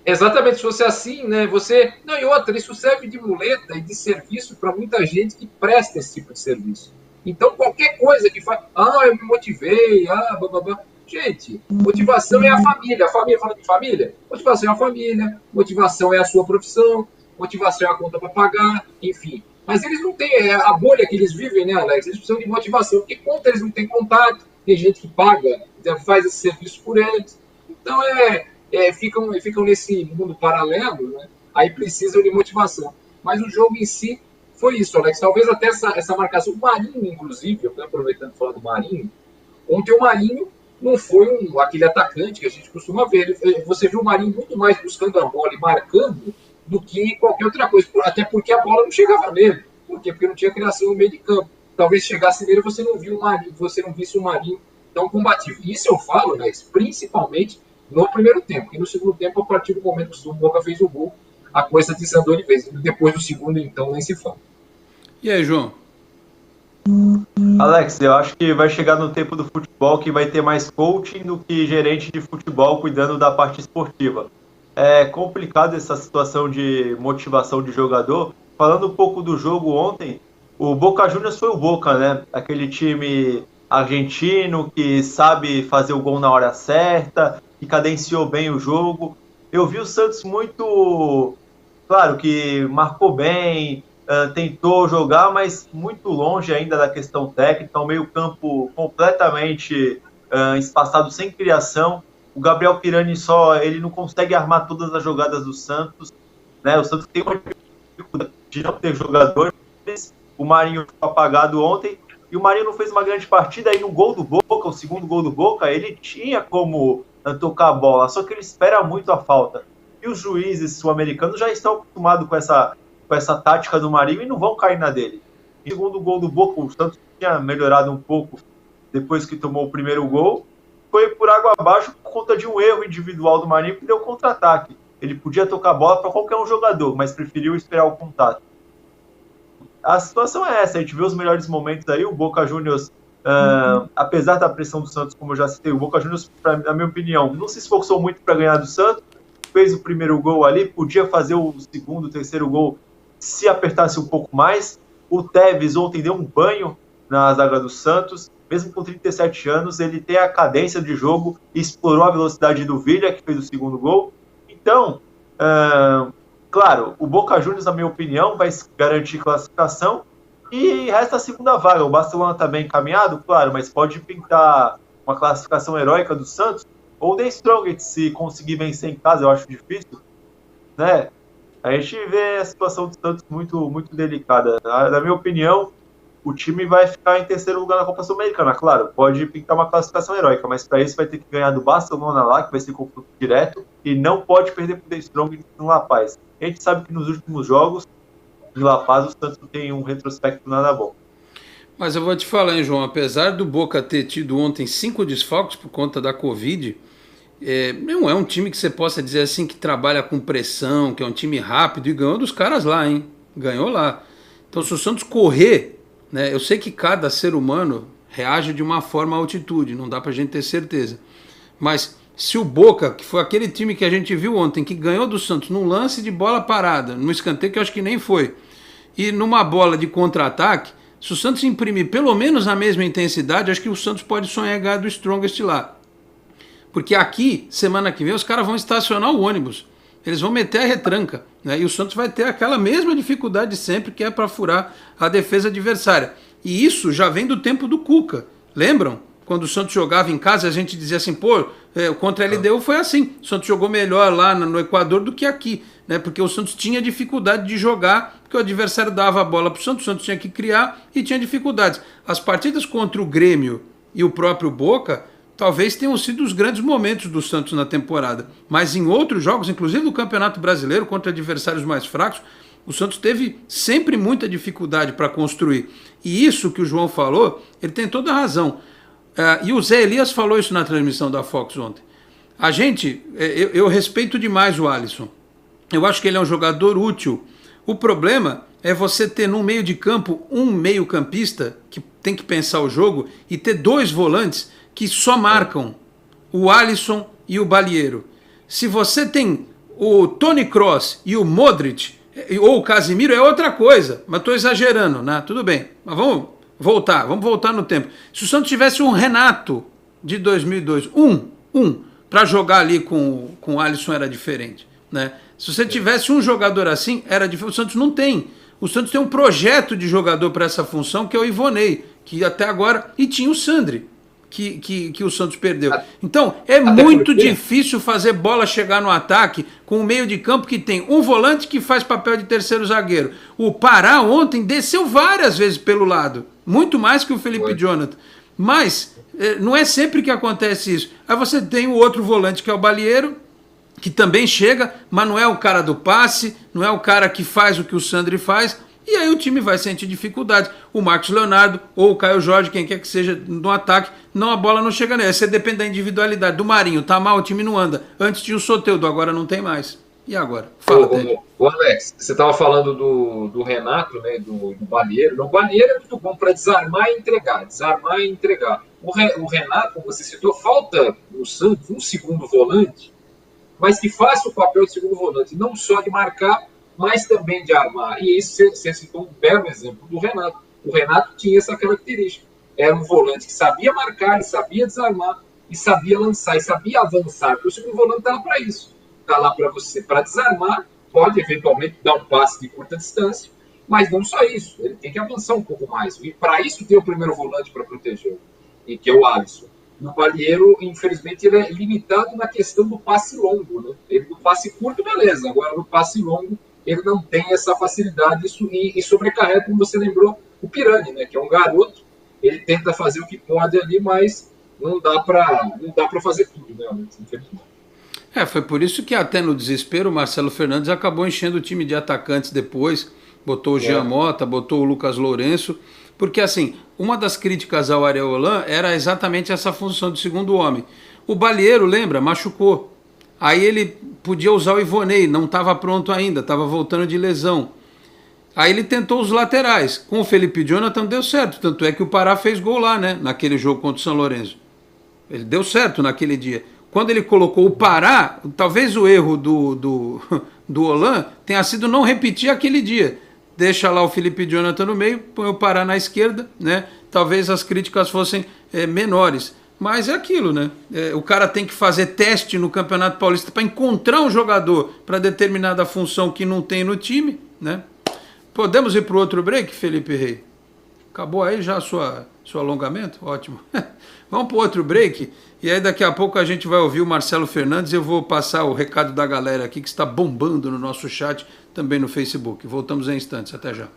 Exatamente, se fosse assim, né? Você. Não, e outra, isso serve de muleta e de serviço para muita gente que presta esse tipo de serviço. Então, qualquer coisa que faz. Eu me motivei, blá, blá, blá. Gente, motivação é a família. A família, falando de família, motivação é a família, motivação é a sua profissão, motivação é a conta para pagar, enfim. Mas eles não têm, a bolha que eles vivem, né, Alex? Eles precisam de motivação, porque conta eles não têm contato, tem gente que paga, faz esse serviço por eles. Então, ficam nesse mundo paralelo, né? Aí precisam de motivação. Mas o jogo em si foi isso, Alex. Talvez até essa marcação. O Marinho, inclusive, aproveitando de falar do Marinho, ontem o Marinho não foi aquele atacante que a gente costuma ver. Você viu o Marinho muito mais buscando a bola e marcando do que qualquer outra coisa. Até porque a bola não chegava nele. Por quê? Porque não tinha criação no meio de campo. Talvez chegasse nele e você não visse o Marinho tão combativo. Isso eu falo, Alex, principalmente no primeiro tempo. E no segundo tempo, a partir do momento que o Boca fez o gol, a coisa desandou de vez. Depois do segundo, então, nem se fala. E aí, João? Alex, eu acho que vai chegar no tempo do futebol que vai ter mais coaching do que gerente de futebol cuidando da parte esportiva. É complicado essa situação de motivação de jogador. Falando um pouco do jogo ontem, o Boca Juniors foi o Boca, né? Aquele time argentino que sabe fazer o gol na hora certa, que cadenciou bem o jogo. Eu vi o Santos muito, claro, que marcou bem, tentou jogar, mas muito longe ainda da questão técnica, um meio campo completamente espaçado, sem criação. O Gabriel Pirani ele não consegue armar todas as jogadas do Santos, né? O Santos tem uma dificuldade de não ter jogadores. O Marinho ficou apagado ontem, e o Marinho não fez uma grande partida. Aí no gol do Boca, o segundo gol do Boca, ele tinha como tocar a bola, só que ele espera muito a falta. E os juízes sul-americanos já estão acostumados com essa tática do Marinho e não vão cair na dele. E o segundo gol do Boca, o Santos tinha melhorado um pouco depois que tomou o primeiro gol, foi por água abaixo por conta de um erro individual do Marinho que deu contra-ataque. Ele podia tocar a bola para qualquer um jogador, mas preferiu esperar o contato. A situação é essa, a gente vê os melhores momentos aí, o Boca Juniors, apesar da pressão do Santos, como eu já citei, o Boca Juniors, na minha opinião, não se esforçou muito para ganhar do Santos, fez o primeiro gol ali, podia fazer o segundo, terceiro gol se apertasse um pouco mais. O Tevez ontem deu um banho na zaga do Santos, mesmo com 37 anos, ele tem a cadência de jogo e explorou a velocidade do Villa, que fez o segundo gol. Então, claro, o Boca Juniors, na minha opinião, vai garantir classificação e resta a segunda vaga. O Barcelona está bem encaminhado, claro, mas pode pintar uma classificação heróica do Santos, ou o The Strongest, se conseguir vencer em casa, eu acho difícil, né? A gente vê a situação do Santos muito, muito delicada. Na minha opinião, o time vai ficar em terceiro lugar na Copa Sul-Americana, claro, pode pintar uma classificação heróica, mas para isso vai ter que ganhar do Barcelona lá, que vai ser confronto direto, e não pode perder para o The Strongest no La Paz. A gente sabe que nos últimos jogos de La Paz o Santos não tem um retrospecto nada bom. Mas eu vou te falar, hein, João, apesar do Boca ter tido ontem 5 desfalques por conta da Covid, não é um time que você possa dizer assim que trabalha com pressão, que é um time rápido, e ganhou dos caras lá, hein? Ganhou lá. Então se o Santos correr, né, eu sei que cada ser humano reage de uma forma à altitude, não dá pra gente ter certeza. Mas se o Boca, que foi aquele time que a gente viu ontem, que ganhou do Santos num lance de bola parada, num escanteio que eu acho que nem foi, e numa bola de contra-ataque, se o Santos imprimir pelo menos a mesma intensidade, acho que o Santos pode sonhar ganhar do Strongest lá. Porque aqui, semana que vem, os caras vão estacionar o ônibus. Eles vão meter a retranca, né? E o Santos vai ter aquela mesma dificuldade de sempre, que é para furar a defesa adversária. E isso já vem do tempo do Cuca. Lembram? Quando o Santos jogava em casa, a gente dizia assim, contra a LDU foi assim. O Santos jogou melhor lá no Equador do que aqui, né? Porque o Santos tinha dificuldade de jogar, porque o adversário dava a bola para o Santos tinha que criar e tinha dificuldades. As partidas contra o Grêmio e o próprio Boca talvez tenham sido os grandes momentos do Santos na temporada. Mas em outros jogos, inclusive no Campeonato Brasileiro, contra adversários mais fracos, o Santos teve sempre muita dificuldade para construir. E isso que o João falou, ele tem toda a razão. E o Zé Elias falou isso na transmissão da Fox ontem. A gente, eu respeito demais o Alisson. Eu acho que ele é um jogador útil. O problema é você ter no meio de campo um meio-campista que tem que pensar o jogo e ter 2 volantes que só marcam o Alisson e o Balieiro. Se você tem o Toni Kroos e o Modric, ou o Casemiro, é outra coisa. Mas estou exagerando, né? Tudo bem. Mas vamos voltar no tempo. Se o Santos tivesse um Renato de 2002, para jogar ali com o Alisson era diferente, né? Se você tivesse um jogador assim, era diferente. O Santos não tem. O Santos tem um projeto de jogador para essa função, que é o Ivonei, que até agora... E tinha o Sandri, que o Santos perdeu. Então, é muito difícil fazer bola chegar no ataque com um meio de campo que tem um volante que faz papel de terceiro zagueiro. O Pará ontem desceu várias vezes pelo lado, muito mais que o Felipe Jonathan. Mas não é sempre que acontece isso. Aí você tem o outro volante, que é o Balieiro, que também chega, mas não é o cara do passe, não é o cara que faz o que o Sandri faz, e aí o time vai sentir dificuldades. O Marcos Leonardo ou o Caio Jorge, quem quer que seja no ataque, a bola não chega nele. Você depende da individualidade. Do Marinho, tá mal, o time não anda. Antes tinha o Soteldo, agora não tem mais. E agora? Fala, Ted. Ô Alex, você estava falando do Renato, né, do Balieiro. O Balieiro é muito bom para desarmar e entregar. O Renato, como você citou, falta no Santos um segundo volante, mas que faça o papel de segundo volante, não só de marcar, mas também de armar. E isso você citou um belo exemplo do Renato. O Renato tinha essa característica. Era um volante que sabia marcar, sabia desarmar, e sabia lançar, e sabia avançar. Porque o segundo volante está lá para isso. Está lá para você, para desarmar, pode eventualmente dar um passe de curta distância, mas não só isso. Ele tem que avançar um pouco mais. E para isso tem o primeiro volante para proteger, e que é o Alisson. No Balieiro, infelizmente, ele é limitado na questão do passe longo, né? Ele no passe curto, beleza. Agora, no passe longo, ele não tem essa facilidade e sobrecarrega, como você lembrou, o Pirani, né? Que é um garoto. Ele tenta fazer o que pode ali, mas não dá para fazer tudo, né? Infelizmente. Foi por isso que até no desespero o Marcelo Fernandes acabou enchendo o time de atacantes depois, botou o Jean Mota, botou o Lucas Lourenço, porque assim, uma das críticas ao Ariel Holan era exatamente essa função de segundo homem. O Balieiro, lembra, machucou. Aí ele podia usar o Ivonei, não estava pronto ainda, estava voltando de lesão. Aí ele tentou os laterais. Com o Felipe Jonathan deu certo, tanto é que o Pará fez gol lá, né, naquele jogo contra o São Lourenço. Ele deu certo naquele dia. Quando ele colocou o Pará, talvez o erro do Holan tenha sido não repetir aquele dia. Deixa lá o Felipe Jonathan no meio, põe o Pará na esquerda, né? Talvez as críticas fossem menores. Mas é aquilo, né? O cara tem que fazer teste no Campeonato Paulista para encontrar um jogador para determinada função que não tem no time, né? Podemos ir para o outro break, Felipe Rei? Acabou aí já seu alongamento? Ótimo. Vamos para o outro break e aí daqui a pouco a gente vai ouvir o Marcelo Fernandes. Eu vou passar o recado da galera aqui que está bombando no nosso chat, também no Facebook. Voltamos em instantes. Até já.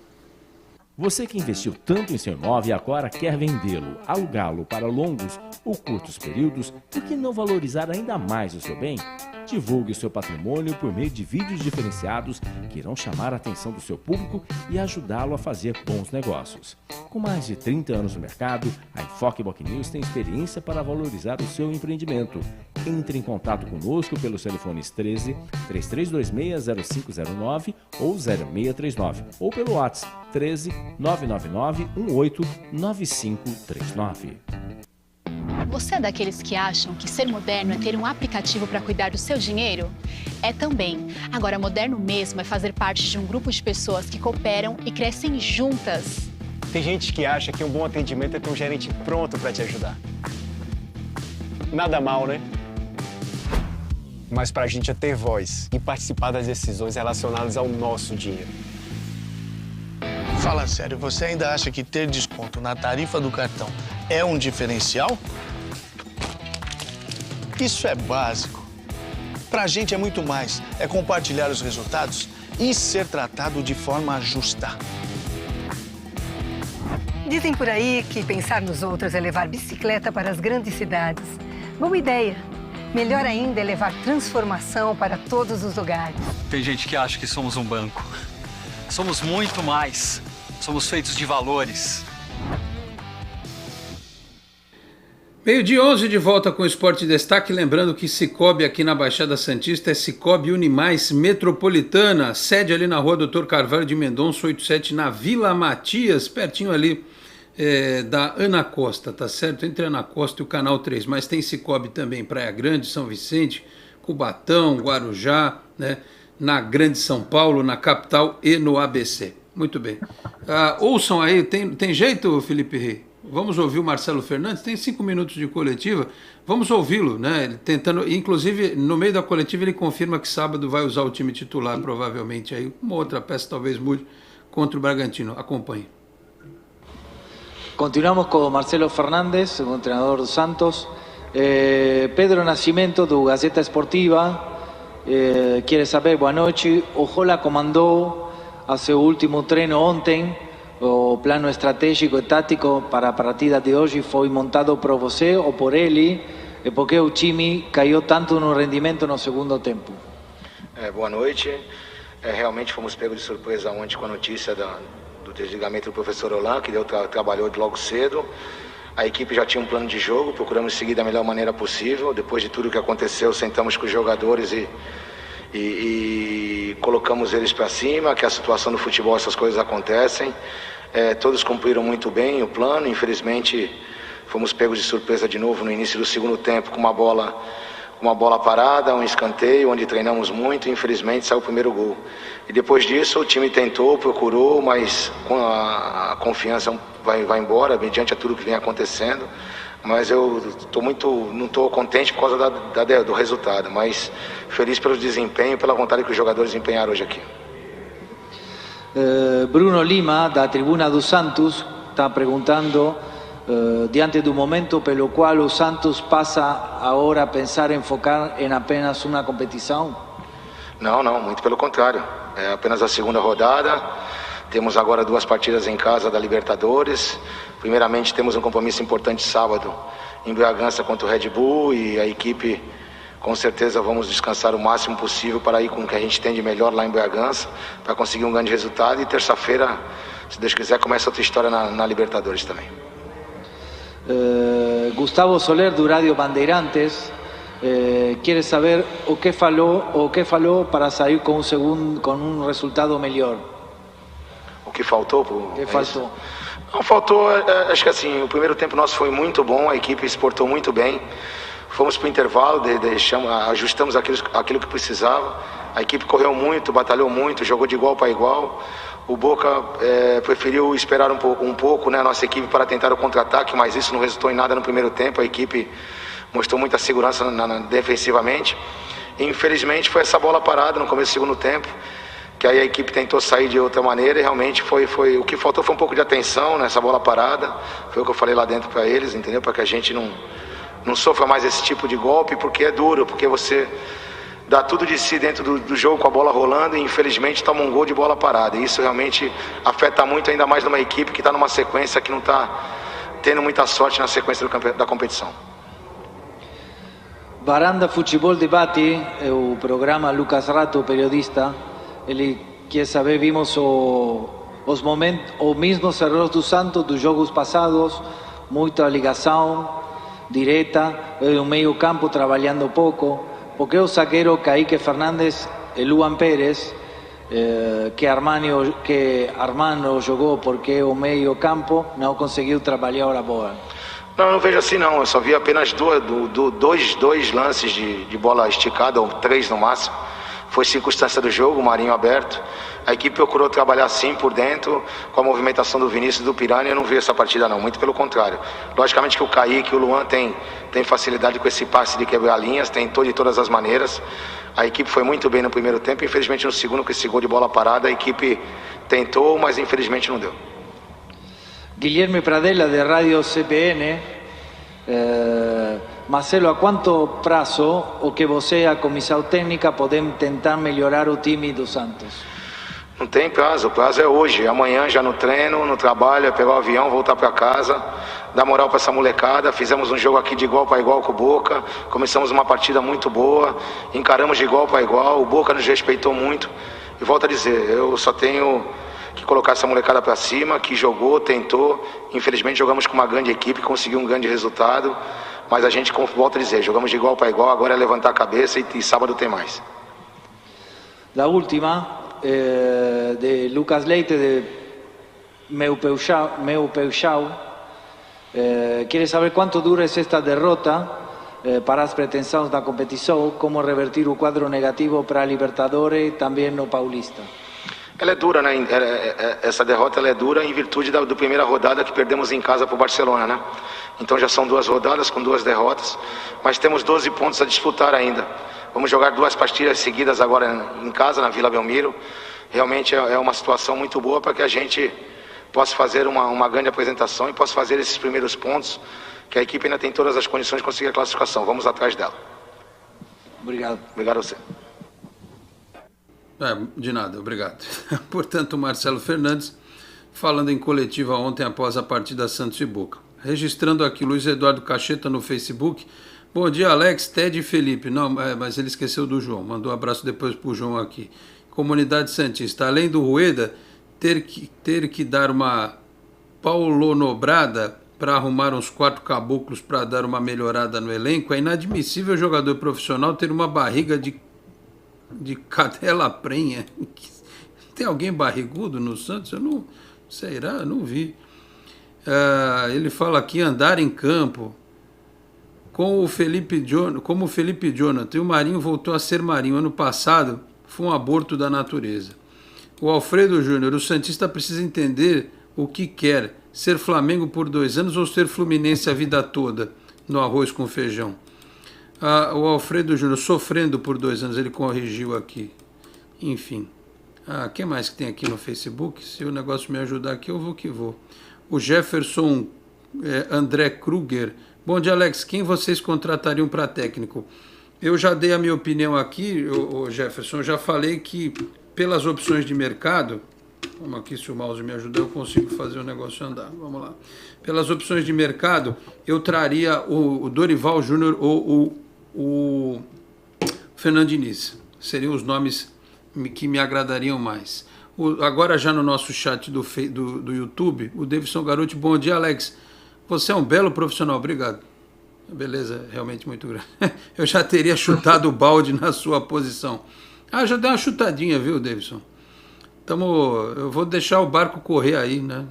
Você que investiu tanto em seu imóvel e agora quer vendê-lo, alugá-lo para longos ou curtos períodos, por que não valorizar ainda mais o seu bem? Divulgue o seu patrimônio por meio de vídeos diferenciados que irão chamar a atenção do seu público e ajudá-lo a fazer bons negócios. Com mais de 30 anos no mercado, a Enfoque Boc News tem experiência para valorizar o seu empreendimento. Entre em contato conosco pelos telefones 13 3326 0509 ou 0639 ou pelo WhatsApp 13 999 18 9539. Você é daqueles que acham que ser moderno é ter um aplicativo para cuidar do seu dinheiro? É também. Agora, moderno mesmo é fazer parte de um grupo de pessoas que cooperam e crescem juntas. Tem gente que acha que um bom atendimento é ter um gerente pronto para te ajudar. Nada mal, né? Mas pra gente é ter voz e participar das decisões relacionadas ao nosso dinheiro. Fala sério, você ainda acha que ter desconto na tarifa do cartão é um diferencial? Isso é básico. Pra gente é muito mais. É compartilhar os resultados e ser tratado de forma justa. Dizem por aí que pensar nos outros é levar bicicleta para as grandes cidades. Boa ideia. Melhor ainda é levar transformação para todos os lugares. Tem gente que acha que somos um banco. Somos muito mais. Somos feitos de valores. Meio-dia 11 de volta com o Esporte Destaque. Lembrando que Cicobi aqui na Baixada Santista é Cicobi Unimais Metropolitana. Sede ali na rua Dr. Carvalho de Mendonça, 87, na Vila Matias, pertinho ali da Ana Costa, tá certo? Entre a Ana Costa e o Canal 3. Mas tem Cicobi também, Praia Grande, São Vicente, Cubatão, Guarujá, né? Na Grande São Paulo, na capital e no ABC. Muito bem. Ouçam aí, tem jeito, Felipe Rey? Vamos ouvir o Marcelo Fernandes, tem 5 minutos de coletiva, vamos ouvi-lo, né? Ele tentando, inclusive no meio da coletiva ele confirma que sábado vai usar o time titular, provavelmente aí uma outra peça talvez mude contra o Bragantino. Acompanhe. Continuamos com Marcelo Fernandes, o treinador do Santos. Pedro Nascimento, do Gazeta Esportiva, quiere saber, boa noite, o Jola comandou a seu último treino ontem. O plano estratégico e tático para a partida de hoje foi montado por você ou por ele? E por que o time caiu tanto no rendimento no segundo tempo? Boa noite. Realmente fomos pegos de surpresa ontem com a notícia do desligamento do professor Olan, que trabalhou logo cedo. A equipe já tinha um plano de jogo, procuramos seguir da melhor maneira possível. Depois de tudo que aconteceu, sentamos com os jogadores e colocamos eles para cima, que a situação do futebol, essas coisas acontecem. Todos cumpriram muito bem o plano. Infelizmente fomos pegos de surpresa de novo no início do segundo tempo com uma bola parada, um escanteio onde treinamos muito e infelizmente saiu o primeiro gol. E depois disso o time tentou, procurou, mas com a confiança vai embora mediante a tudo que vem acontecendo. Mas eu não estou contente por causa do resultado, mas feliz pelo desempenho, pela vontade que os jogadores empenharam hoje aqui. Bruno Lima, da tribuna do Santos, está perguntando, diante do momento pelo qual o Santos passa agora a pensar em focar em apenas uma competição? Não, muito pelo contrário. É apenas a segunda rodada. Temos agora 2 partidas em casa da Libertadores. Primeiramente temos um compromisso importante sábado em Bragança contra o Red Bull e a equipe, com certeza vamos descansar o máximo possível para ir com o que a gente tem de melhor lá em Bragança, para conseguir um grande resultado. E terça-feira, se Deus quiser, começa outra história na Libertadores também. Gustavo Soler, do Rádio Bandeirantes, quer saber o que falou para sair com um resultado melhor. O que faltou? Faltou? Não faltou, acho que assim, o primeiro tempo nosso foi muito bom, a equipe exportou muito bem. Fomos para o intervalo, ajustamos aquilo que precisava. A equipe correu muito, batalhou muito, jogou de igual para igual. O Boca preferiu esperar um pouco, né, a nossa equipe para tentar o contra-ataque, mas isso não resultou em nada no primeiro tempo. A equipe mostrou muita segurança defensivamente. E, infelizmente foi essa bola parada no começo do segundo tempo, que aí a equipe tentou sair de outra maneira e realmente o que faltou foi um pouco de atenção nessa bola parada. Foi o que eu falei lá dentro para eles, entendeu? Para que a gente não sofra mais esse tipo de golpe, porque é duro, porque você dá tudo de si dentro do jogo com a bola rolando e infelizmente toma um gol de bola parada. E isso realmente afeta muito, ainda mais numa equipe que está numa sequência que não está tendo muita sorte na sequência da competição. Varanda Futebol Debate, o programa Lucas Rato, periodista, ele quer saber, vimos os mesmos erros do Santos dos jogos passados, muita ligação direta, o meio campo trabalhando pouco. Por que o zagueiro Kaique Fernandes e Luan Pérez, que Armando jogou, porque o meio campo não conseguiu trabalhar a bola? Não vejo assim não, eu só vi apenas dois lances de bola esticada, ou 3 no máximo. Foi circunstância do jogo, o Marinho aberto. A equipe procurou trabalhar sim por dentro, com a movimentação do Vinícius e do Piranha. Eu não vi essa partida não, muito pelo contrário. Logicamente que o Kaique e o Luan tem facilidade com esse passe de quebrar linhas, tentou de todas as maneiras. A equipe foi muito bem no primeiro tempo, infelizmente no segundo, com esse gol de bola parada, a equipe tentou, mas infelizmente não deu. Guilherme Pradella, de Rádio CPN. Marcelo, a quanto prazo o que você e a comissão técnica podem tentar melhorar o time do Santos? Não tem prazo, o prazo é hoje, amanhã já no treino, no trabalho, é pegar o avião, voltar para casa, dar moral para essa molecada. Fizemos um jogo aqui de igual para igual com o Boca, começamos uma partida muito boa, encaramos de igual para igual, o Boca nos respeitou muito. E volto a dizer, eu só tenho que colocar essa molecada para cima, que jogou, tentou. Infelizmente jogamos com uma grande equipe, conseguiu um grande resultado, mas a gente, volto a dizer, jogamos de igual para igual, agora é levantar a cabeça e sábado tem mais. La última, de Lucas Leite, de Meu Peuchau, quer saber quanto dura esta derrota para as pretensões da competição, como revertir o quadro negativo para a Libertadores e também no Paulista? Ela é dura, né? Essa derrota ela é dura em virtude da primeira rodada que perdemos em casa para o Barcelona, né? Então já são 2 rodadas com 2 derrotas, mas temos 12 pontos a disputar ainda. Vamos jogar 2 partidas seguidas agora em casa, na Vila Belmiro. Realmente é uma situação muito boa para que a gente possa fazer uma grande apresentação e possa fazer esses primeiros pontos, que a equipe ainda tem todas as condições de conseguir a classificação. Vamos atrás dela. Obrigado. Obrigado a você. De nada, obrigado. Portanto, Marcelo Fernandes, falando em coletiva ontem após a partida Santos e Boca. Registrando aqui, Luiz Eduardo Cacheta no Facebook. Bom dia, Alex, Ted e Felipe. Não, mas ele esqueceu do João. Mandou um abraço depois pro João aqui. Comunidade Santista. Além do Rueda ter que dar uma paulonobrada para arrumar uns 4 caboclos para dar uma melhorada no elenco, é inadmissível o jogador profissional ter uma barriga de cadela prenha. Tem alguém barrigudo no Santos? Eu não sei, eu não vi. Ele fala aqui, andar em campo como o Felipe Jonathan. E o Marinho voltou a ser Marinho. Ano passado foi um aborto da natureza. O Alfredo Júnior, o Santista precisa entender o que quer, ser Flamengo por 2 anos ou ser Fluminense a vida toda no arroz com feijão. O Alfredo Júnior, sofrendo por 2 anos, ele corrigiu aqui. Enfim. Quem mais que tem aqui no Facebook? Se o negócio me ajudar aqui, eu vou que vou. O Jefferson André Kruger. Bom dia, Alex. Quem vocês contratariam para técnico? Eu já dei a minha opinião aqui, o Jefferson. Já falei que, pelas opções de mercado... Vamos aqui, se o mouse me ajudar, eu consigo fazer o negócio andar. Vamos lá. Pelas opções de mercado, eu traria o Dorival Júnior ou o Fernando Diniz. Seriam os nomes que me agradariam mais. Agora já no nosso chat do YouTube, o Davidson Garotti. Bom dia, Alex. Você é um belo profissional. Obrigado. Beleza, realmente muito grande. Eu já teria chutado o balde na sua posição. Já deu uma chutadinha, viu, Davidson? Eu vou deixar o barco correr aí, né?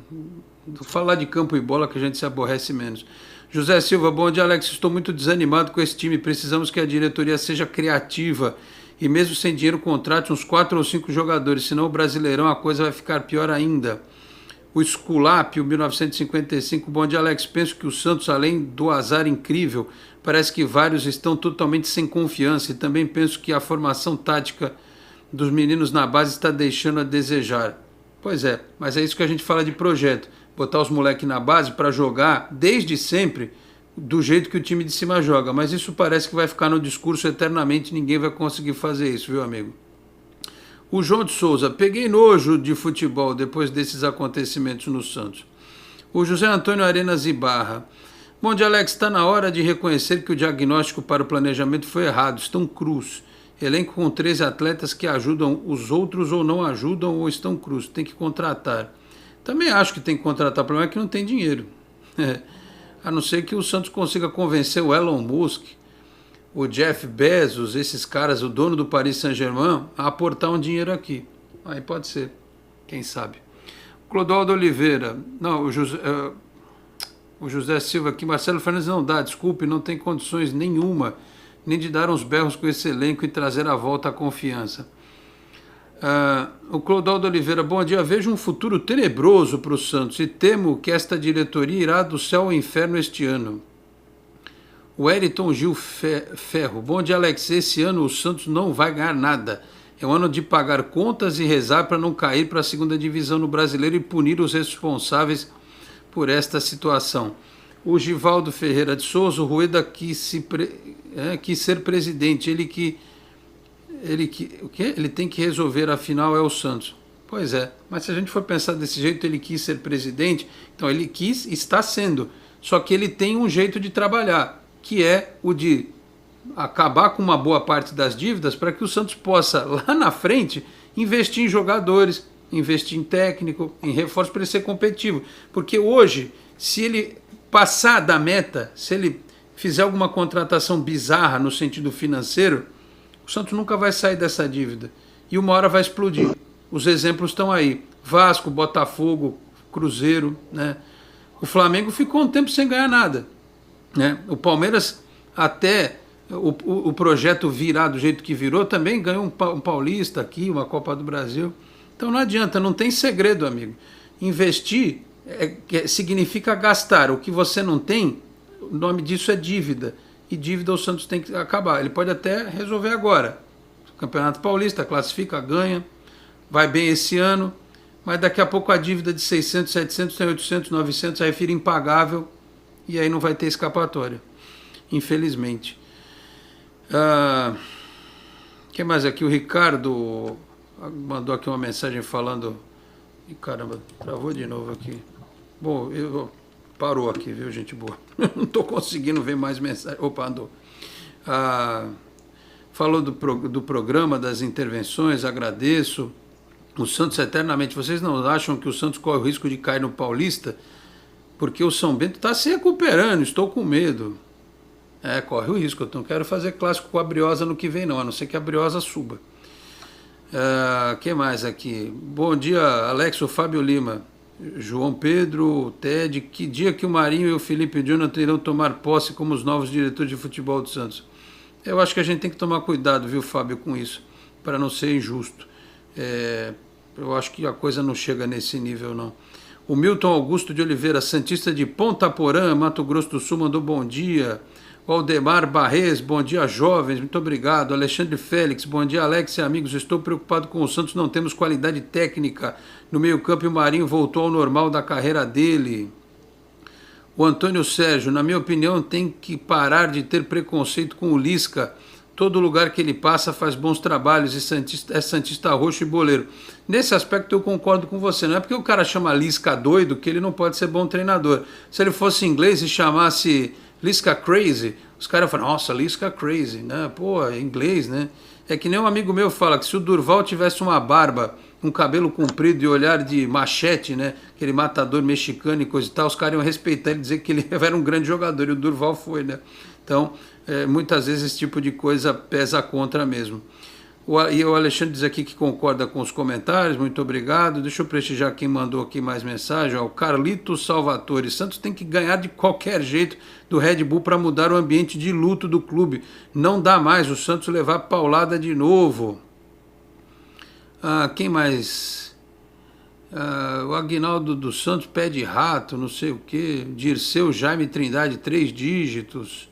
Vou falar de campo e bola que a gente se aborrece menos. José Silva, bom dia, Alex. Estou muito desanimado com esse time. Precisamos que a diretoria seja criativa e mesmo sem dinheiro contrate uns 4 ou 5 jogadores, senão o Brasileirão a coisa vai ficar pior ainda. O Esculápio, 1955, bom dia, Alex. Penso que o Santos, além do azar incrível, parece que vários estão totalmente sem confiança e também penso que a formação tática dos meninos na base está deixando a desejar. Pois é, mas é isso que a gente fala de projeto. Botar os moleques na base para jogar desde sempre do jeito que o time de cima joga. Mas isso parece que vai ficar no discurso eternamente. Ninguém vai conseguir fazer isso, viu, amigo? O João de Souza, peguei nojo de futebol depois desses acontecimentos no Santos. O José Antônio Arenas Ibarra. Bom dia, Alex. Está na hora de reconhecer que o diagnóstico para o planejamento foi errado. Estão crus. Elenco com 13 atletas que ajudam os outros ou não ajudam ou estão crus. Tem que contratar. Também acho que tem que contratar. O problema é que não tem dinheiro. A não ser que o Santos consiga convencer o Elon Musk, o Jeff Bezos, esses caras, o dono do Paris Saint-Germain, a aportar um dinheiro aqui. Aí pode ser. Quem sabe. Clodoaldo Oliveira. Não, o José Silva aqui. Marcelo Fernandes não dá. Desculpe, não tem condições nenhuma nem de dar uns berros com esse elenco e trazer à volta a confiança. O Clodoaldo Oliveira, bom dia. Vejo um futuro tenebroso para o Santos e temo que esta diretoria irá do céu ao inferno este ano. O Eriton Gil Ferro, bom dia, Alex. Esse ano o Santos não vai ganhar nada. É um ano de pagar contas e rezar para não cair para a segunda divisão no Brasileiro e punir os responsáveis por esta situação. O Givaldo Ferreira de Souza, o Rueda quis ser presidente, ele tem que resolver, afinal é o Santos. Pois é, mas se a gente for pensar desse jeito, ele quis ser presidente, então ele está sendo, só que ele tem um jeito de trabalhar, que é o de acabar com uma boa parte das dívidas para que o Santos possa, lá na frente, investir em jogadores, investir em técnico, em reforço para ele ser competitivo. Porque hoje, se ele passar da meta, se ele fizer alguma contratação bizarra no sentido financeiro, o Santos nunca vai sair dessa dívida. E uma hora vai explodir. Os exemplos estão aí. Vasco, Botafogo, Cruzeiro, né? O Flamengo ficou um tempo sem ganhar nada, né? O Palmeiras, até o projeto virar do jeito que virou, também ganhou um Paulista aqui, uma Copa do Brasil. Então não adianta, não tem segredo, amigo. Investir significa gastar. O que você não tem, o nome disso é dívida. E dívida o Santos tem que acabar. Ele pode até resolver agora. Campeonato Paulista, classifica, ganha, vai bem esse ano, mas daqui a pouco a dívida de 600, 700, tem 800, 900, aí vira impagável e aí não vai ter escapatória, infelizmente. Que mais aqui? O Ricardo mandou aqui uma mensagem falando... Ih, caramba, travou de novo aqui. Bom, parou aqui, viu, gente boa? Não estou conseguindo ver mais mensagem. Opa, andou. Falou do programa, das intervenções, agradeço. O Santos eternamente. Vocês não acham que o Santos corre o risco de cair no Paulista? Porque o São Bento está se recuperando, estou com medo. Corre o risco. Eu não quero fazer clássico com a Briosa no que vem, não, a não ser que a Briosa suba. Que mais aqui? Bom dia, Alex, o Fábio Lima. João Pedro, Ted, que dia que o Marinho e o Felipe Jonathan irão tomar posse como os novos diretores de futebol do Santos? Eu acho que a gente tem que tomar cuidado, viu, Fábio, com isso, para não ser injusto. Eu acho que a coisa não chega nesse nível, não. O Milton Augusto de Oliveira, santista de Ponta Porã, Mato Grosso do Sul, mandou bom dia. O Aldemar Barrez, bom dia, jovens, muito obrigado. Alexandre Félix, bom dia, Alex e amigos. Estou preocupado com o Santos, não temos qualidade técnica no meio-campo e o Marinho voltou ao normal da carreira dele. O Antônio Sérgio, na minha opinião, tem que parar de ter preconceito com o Lisca. Todo lugar que ele passa faz bons trabalhos e é santista roxo e boleiro. Nesse aspecto eu concordo com você. Não é porque o cara chama Lisca doido que ele não pode ser bom treinador. Se ele fosse inglês e chamasse Lisca crazy, os caras falam, nossa, Lisca crazy, né? Pô, é inglês, né? É que nem um amigo meu fala que se o Durval tivesse uma barba, um cabelo comprido e olhar de machete, né? Aquele matador mexicano e coisa e tal, os caras iam respeitar ele e dizer que ele era um grande jogador, e o Durval foi, né? Então, muitas vezes esse tipo de coisa pesa contra mesmo. E o Alexandre diz aqui que concorda com os comentários, muito obrigado. Deixa eu prestigiar quem mandou aqui mais mensagem. O Carlito Salvatore, Santos tem que ganhar de qualquer jeito do Red Bull para mudar o ambiente de luto do clube. Não dá mais o Santos levar paulada de novo. Quem mais? O Aguinaldo dos Santos pede rato, não sei o que. Dirceu Jaime Trindade, 3 dígitos.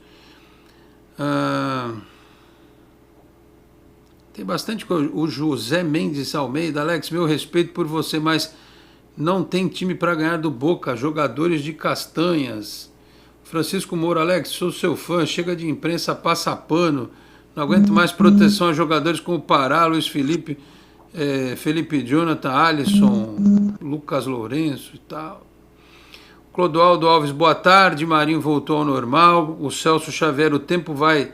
Tem bastante coisa. O José Mendes Almeida, Alex, meu respeito por você, mas não tem time para ganhar do Boca, jogadores de castanhas. Francisco Moura, Alex, sou seu fã, chega de imprensa, passa pano, não aguento mais proteção a jogadores como Pará, Luiz Felipe, Felipe Jonathan, Alisson, Lucas Lourenço e tal. Clodoaldo Alves, boa tarde, Marinho voltou ao normal, o Celso Xavier, o tempo vai...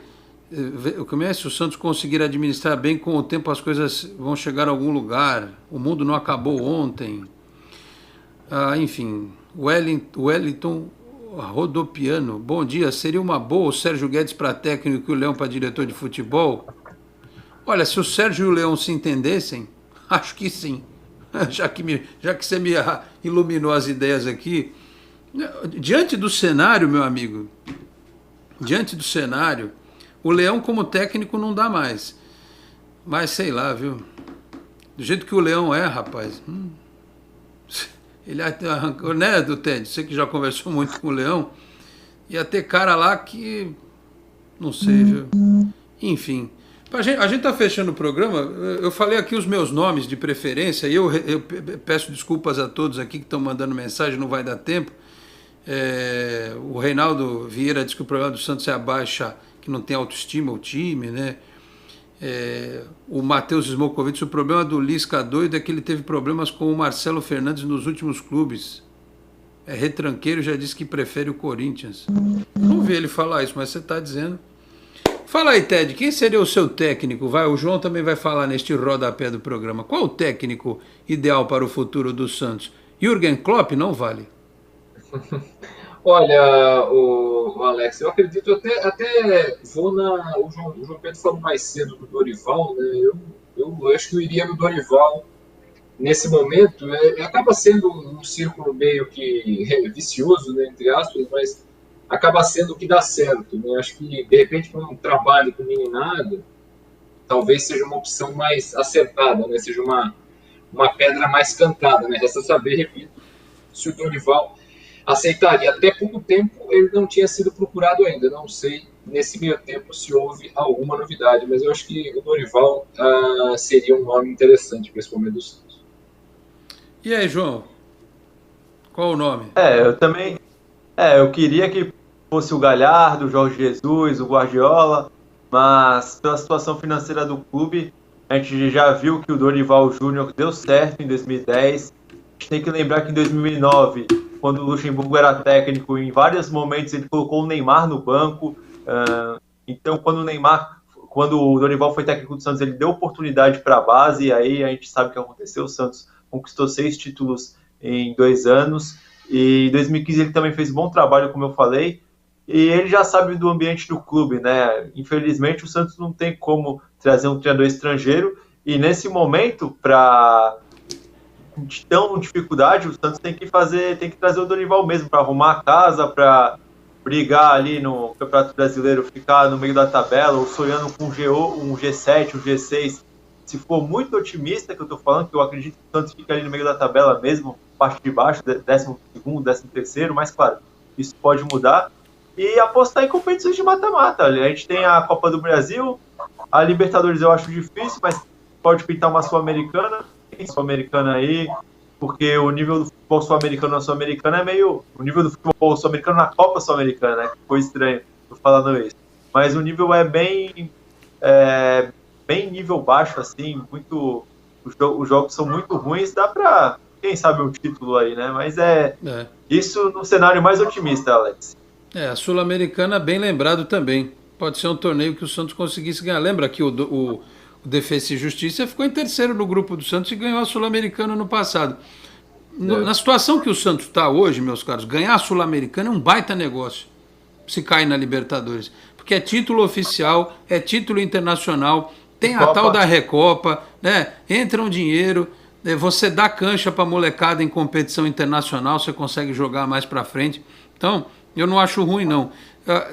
Se o Santos conseguir administrar bem, com o tempo as coisas vão chegar a algum lugar. O mundo não acabou ontem. Enfim, Wellington Rodopiano. Bom dia, seria uma boa o Sérgio Guedes para técnico e o Leão para diretor de futebol? Olha, se o Sérgio e o Leão se entendessem, acho que sim. Já que você me iluminou as ideias aqui. Diante do cenário, meu amigo, diante do cenário, o Leão como técnico não dá mais. Mas sei lá, viu? Do jeito que o Leão é, rapaz. Ele arrancou, né, do Ted? Você que já conversou muito com o Leão. Ia ter cara lá que... Não sei, viu? Enfim. A gente tá fechando o programa. Eu falei aqui os meus nomes de preferência. E eu peço desculpas a todos aqui que estão mandando mensagem. Não vai dar tempo. O Reinaldo Vieira diz que o problema do Santos é a baixa... que não tem autoestima o time, né? O Matheus Smokovic, o problema do Lisca doido é que ele teve problemas com o Marcelo Fernandes nos últimos clubes. É retranqueiro, já disse que prefere o Corinthians. Não vi ele falar isso, mas você está dizendo. Fala aí, Ted, quem seria o seu técnico? O João também vai falar neste rodapé do programa. Qual o técnico ideal para o futuro do Santos? Jürgen Klopp não vale? Olha, o Alex, eu acredito, até vou o João Pedro falou mais cedo do Dorival, né? Eu acho que eu iria no Dorival nesse momento. Acaba sendo um círculo meio que vicioso, né, entre aspas, mas acaba sendo o que dá certo, né? Acho que, de repente, para um trabalho com meninada, talvez seja uma opção mais acertada, né? Seja uma pedra mais cantada, né? Resta saber, repito, se o Dorival aceitaria. Até pouco tempo ele não tinha sido procurado ainda, não sei nesse meio tempo se houve alguma novidade, mas eu acho que o Dorival seria um nome interessante para esse momento do Santos. E aí, João? Qual o nome? Eu também. Eu queria que fosse o Galhardo, o Jorge Jesus, o Guardiola, mas pela situação financeira do clube, a gente já viu que o Dorival Júnior deu certo em 2010. A gente tem que lembrar que em 2009, quando o Luxemburgo era técnico, em vários momentos ele colocou o Neymar no banco. Então, quando o Dorival foi técnico do Santos, ele deu oportunidade para a base, e aí a gente sabe o que aconteceu. O Santos conquistou 6 títulos em 2 anos, e em 2015 ele também fez um bom trabalho, como eu falei, e ele já sabe do ambiente do clube, né? Infelizmente, o Santos não tem como trazer um treinador estrangeiro, e nesse momento, para de tão dificuldade, o Santos tem que trazer o Dorival mesmo para arrumar a casa, para brigar ali no Campeonato Brasileiro, ficar no meio da tabela, ou sonhando com um G7, um G6. Se for muito otimista, que eu tô falando, que eu acredito que o Santos fica ali no meio da tabela mesmo, parte de baixo, 12º, 13º, mas claro, isso pode mudar. E apostar em competições de mata-mata. A gente tem a Copa do Brasil, a Libertadores eu acho difícil, mas pode pintar uma Sul-Americana. Tem Sul-Americana aí, porque o nível do futebol sul-americano na Sul-Americana é meio... O nível do futebol sul-americano na Copa Sul-Americana, né? Que foi estranho, tô falando isso. Mas o nível é bem nível baixo, assim, muito... Os jogos são muito ruins, dá pra, quem sabe, um título aí, né? Mas isso no cenário mais otimista, Alex. A Sul-Americana, bem lembrado também. Pode ser um torneio que o Santos conseguisse ganhar. Lembra que o Defensa e Justiça ficou em terceiro no grupo do Santos e ganhou a Sul-Americana no passado. Na situação que o Santos está hoje, meus caros, ganhar a Sul-Americana é um baita negócio se cair na Libertadores. Porque é título oficial, é título internacional, tem a tal da Recopa, né? Entra um dinheiro, você dá cancha para molecada em competição internacional, você consegue jogar mais para frente. Então, eu não acho ruim, não.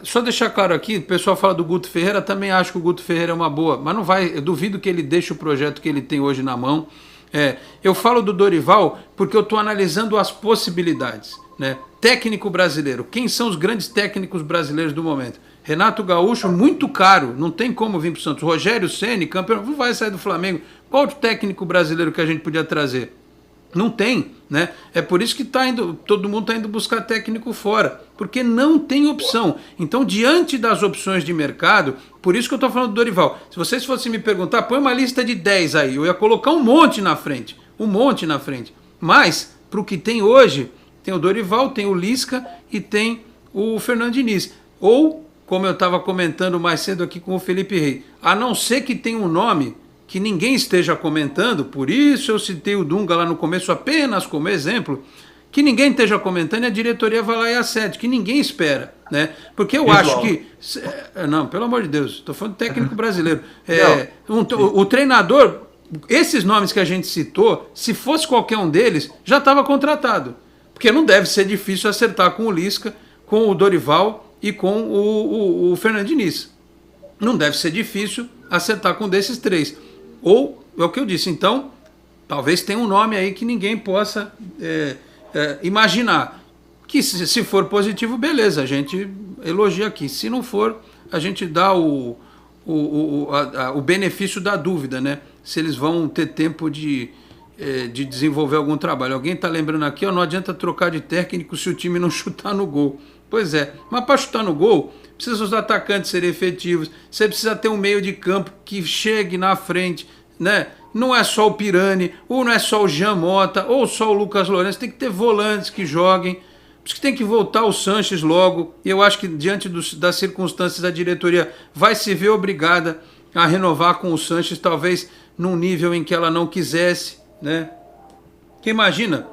Só deixar claro aqui, o pessoal fala do Guto Ferreira, também acho que o Guto Ferreira é uma boa, mas não vai, eu duvido que ele deixe o projeto que ele tem hoje na mão. Eu falo do Dorival porque eu estou analisando as possibilidades, né? Técnico brasileiro, quem são os grandes técnicos brasileiros do momento? Renato Gaúcho, muito caro, não tem como vir para o Santos. Rogério Ceni, campeão, não vai sair do Flamengo. Qual outro técnico brasileiro que a gente podia trazer? Não tem, né? É por isso que todo mundo está indo buscar técnico fora, porque não tem opção. Então, diante das opções de mercado, por isso que eu estou falando do Dorival. Se vocês fossem me perguntar, põe uma lista de 10 aí, eu ia colocar um monte na frente. Mas, para o que tem hoje, tem o Dorival, tem o Lisca e tem o Fernando Diniz. Ou, como eu estava comentando mais cedo aqui com o Felipe Rey, a não ser que tenha um nome que ninguém esteja comentando, por isso eu citei o Dunga lá no começo apenas como exemplo, que ninguém esteja comentando e a diretoria vai lá e acede, que ninguém espera, né? Porque eu acho que... Não, pelo amor de Deus, estou falando de técnico brasileiro. O treinador, esses nomes que a gente citou, se fosse qualquer um deles, já estava contratado. Porque não deve ser difícil acertar com o Lisca, com o Dorival e com o Fernando Diniz. Não deve ser difícil acertar com um desses três. Ou, é o que eu disse, então, talvez tenha um nome aí que ninguém possa imaginar. Que se for positivo, beleza, a gente elogia aqui. Se não for, a gente dá o benefício da dúvida, né? Se eles vão ter tempo de desenvolver algum trabalho. Alguém está lembrando aqui, não adianta trocar de técnico se o time não chutar no gol. Pois é, mas para chutar no gol, precisa os atacantes serem efetivos, você precisa ter um meio de campo que chegue na frente, né? Não é só o Pirani, ou não é só o Jean Mota, ou só o Lucas Lourenço, tem que ter volantes que joguem, por isso que tem que voltar o Sanches logo, e eu acho que diante das circunstâncias a diretoria vai se ver obrigada a renovar com o Sanches, talvez num nível em que ela não quisesse, né? Porque imagina,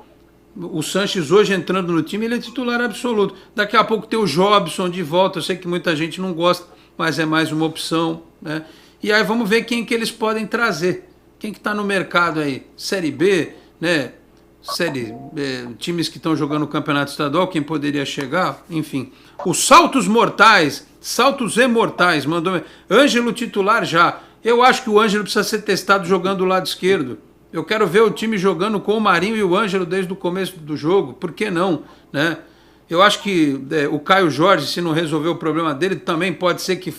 o Sanches hoje entrando no time, ele é titular absoluto. Daqui a pouco tem o Jobson de volta, eu sei que muita gente não gosta, mas é mais uma opção, né? E aí vamos ver quem que eles podem trazer. Quem que está no mercado aí? Série B, né? times que estão jogando o campeonato estadual, quem poderia chegar, enfim. Os saltos imortais, mandou. Ângelo titular já. Eu acho que o Ângelo precisa ser testado jogando do lado esquerdo. Eu quero ver o time jogando com o Marinho e o Ângelo desde o começo do jogo. Por que não, né? Eu acho que o Caio Jorge, se não resolver o problema dele, também pode ser que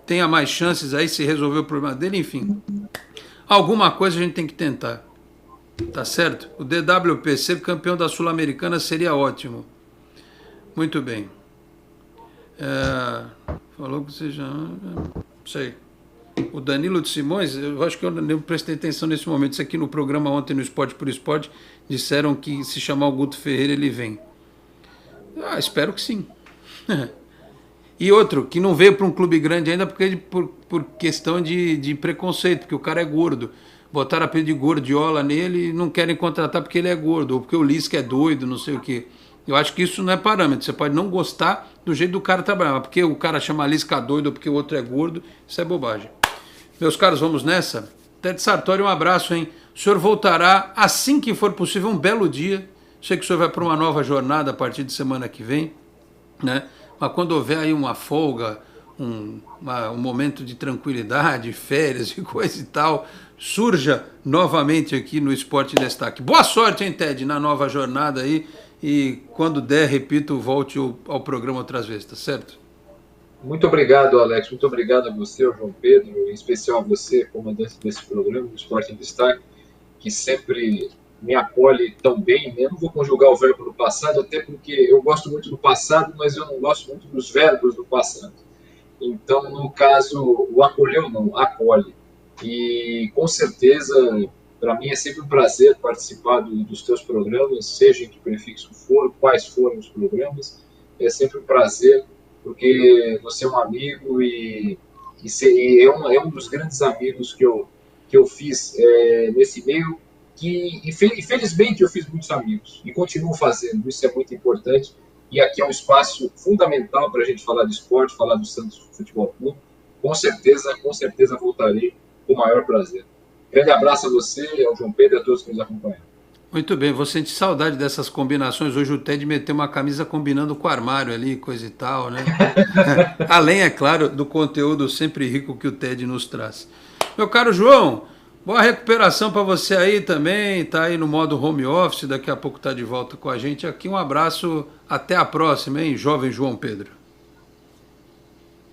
tenha mais chances aí se resolver o problema dele. Enfim, alguma coisa a gente tem que tentar. Tá certo? O DWP ser campeão da Sul-Americana seria ótimo. Muito bem. Falou que você já... Não sei. O Danilo de Simões, eu acho que eu não prestei atenção nesse momento. Isso aqui no programa ontem no Esporte por Esporte, disseram que se chamar o Guto Ferreira ele vem. Espero que sim. E outro, que não veio para um clube grande ainda por questão de preconceito, porque o cara é gordo. Botaram apelido de Gordiola nele e não querem contratar porque ele é gordo, ou porque o Lisca é doido, não sei o quê. Eu acho que isso não é parâmetro. Você pode não gostar do jeito do cara trabalhar, mas porque o cara chama Lisca doido ou porque o outro é gordo, isso é bobagem. Meus caros, vamos nessa? Ted Sartori, um abraço, hein? O senhor voltará assim que for possível, um belo dia. Sei que o senhor vai para uma nova jornada a partir de semana que vem, né? Mas quando houver aí uma folga, um momento de tranquilidade, férias e coisa e tal, surja novamente aqui no Esporte em Destaque. Boa sorte, hein, Ted, na nova jornada aí. E quando der, repito, volte ao programa outras vezes, tá certo? Muito obrigado, Alex. Muito obrigado a você, ao João Pedro, em especial a você, comandante desse programa, do Esporte em Destaque, que sempre me acolhe tão bem. Eu não vou conjugar o verbo no passado, até porque eu gosto muito do passado, mas eu não gosto muito dos verbos do passado. Então, no caso, o acolheu não, acolhe. E, com certeza, para mim é sempre um prazer participar dos teus programas, seja em que prefixo for, quais forem os programas. É sempre um prazer, porque você é um amigo e é um dos grandes amigos que eu fiz nesse meio, que infelizmente eu fiz muitos amigos e continuo fazendo, isso é muito importante, e aqui é um espaço fundamental para a gente falar de esporte, falar do Santos Futebol Clube. Com certeza voltarei com o maior prazer. Grande abraço a você, ao João Pedro e a todos que nos acompanham. Muito bem, vou sentir saudade dessas combinações. Hoje o Ted meteu uma camisa combinando com o armário ali, coisa e tal, né? Além, é claro, do conteúdo sempre rico que o Ted nos traz. Meu caro João, boa recuperação para você aí também, tá aí no modo home office, daqui a pouco tá de volta com a gente aqui. Um abraço, até a próxima, hein, jovem João Pedro.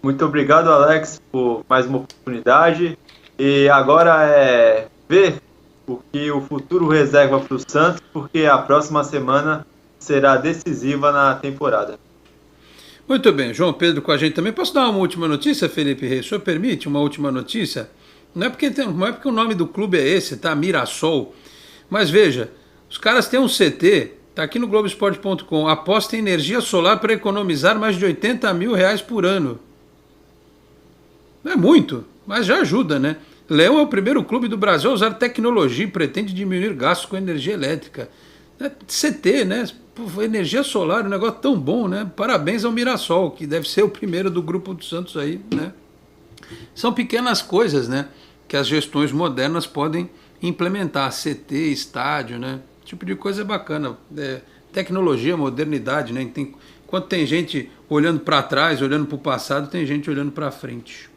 Muito obrigado, Alex, por mais uma oportunidade. E agora é ver o que o futuro reserva para o Santos, porque a próxima semana será decisiva na temporada. Muito bem, João Pedro com a gente também. Posso dar uma última notícia, Felipe Reis? O senhor permite uma última notícia? Não é porque o nome do clube é esse, tá? Mirassol. Mas veja, os caras têm um CT, tá aqui no Globoesporte.com, aposta em energia solar para economizar mais de R$80 mil por ano. Não é muito, mas já ajuda, né? Leão é o primeiro clube do Brasil a usar tecnologia e pretende diminuir gastos com energia elétrica. CT, né? Pô, energia solar, um negócio tão bom, né? Parabéns ao Mirassol, que deve ser o primeiro do Grupo do Santos aí, né? São pequenas coisas, né? Que as gestões modernas podem implementar. CT, estádio, né? Esse tipo de coisa é bacana. Tecnologia, modernidade, né? Enquanto tem gente olhando para trás, olhando para o passado, tem gente olhando para frente.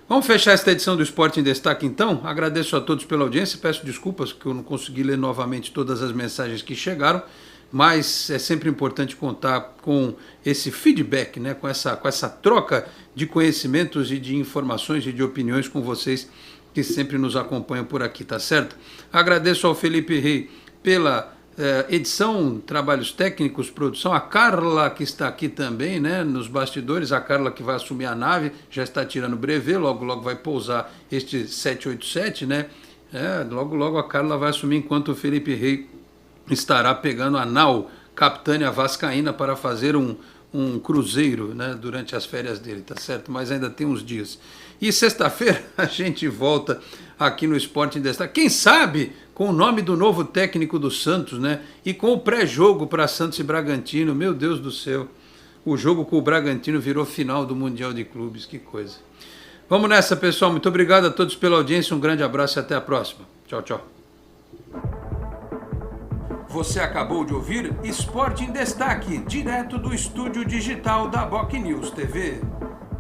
Vamos fechar esta edição do Esporte em Destaque, então. Agradeço a todos pela audiência, peço desculpas que eu não consegui ler novamente todas as mensagens que chegaram, mas é sempre importante contar com esse feedback, né? com essa troca de conhecimentos e de informações e de opiniões com vocês que sempre nos acompanham por aqui, tá certo? Agradeço ao Felipe Rei pela edição, trabalhos técnicos, produção, a Carla que está aqui também, né, nos bastidores, a Carla que vai assumir a nave, já está tirando brevet, logo logo vai pousar este 787, né, logo logo a Carla vai assumir enquanto o Felipe Rei estará pegando a nau Capitânia Vascaína para fazer um cruzeiro, né, durante as férias dele, tá certo? Mas ainda tem uns dias. E sexta-feira a gente volta aqui no Esporte em Destaque. Quem sabe com o nome do novo técnico do Santos, né? E com o pré-jogo para Santos e Bragantino. Meu Deus do céu. O jogo com o Bragantino virou final do Mundial de Clubes. Que coisa. Vamos nessa, pessoal. Muito obrigado a todos pela audiência. Um grande abraço e até a próxima. Tchau, tchau. Você acabou de ouvir Esporte em Destaque, direto do estúdio digital da BocNews TV.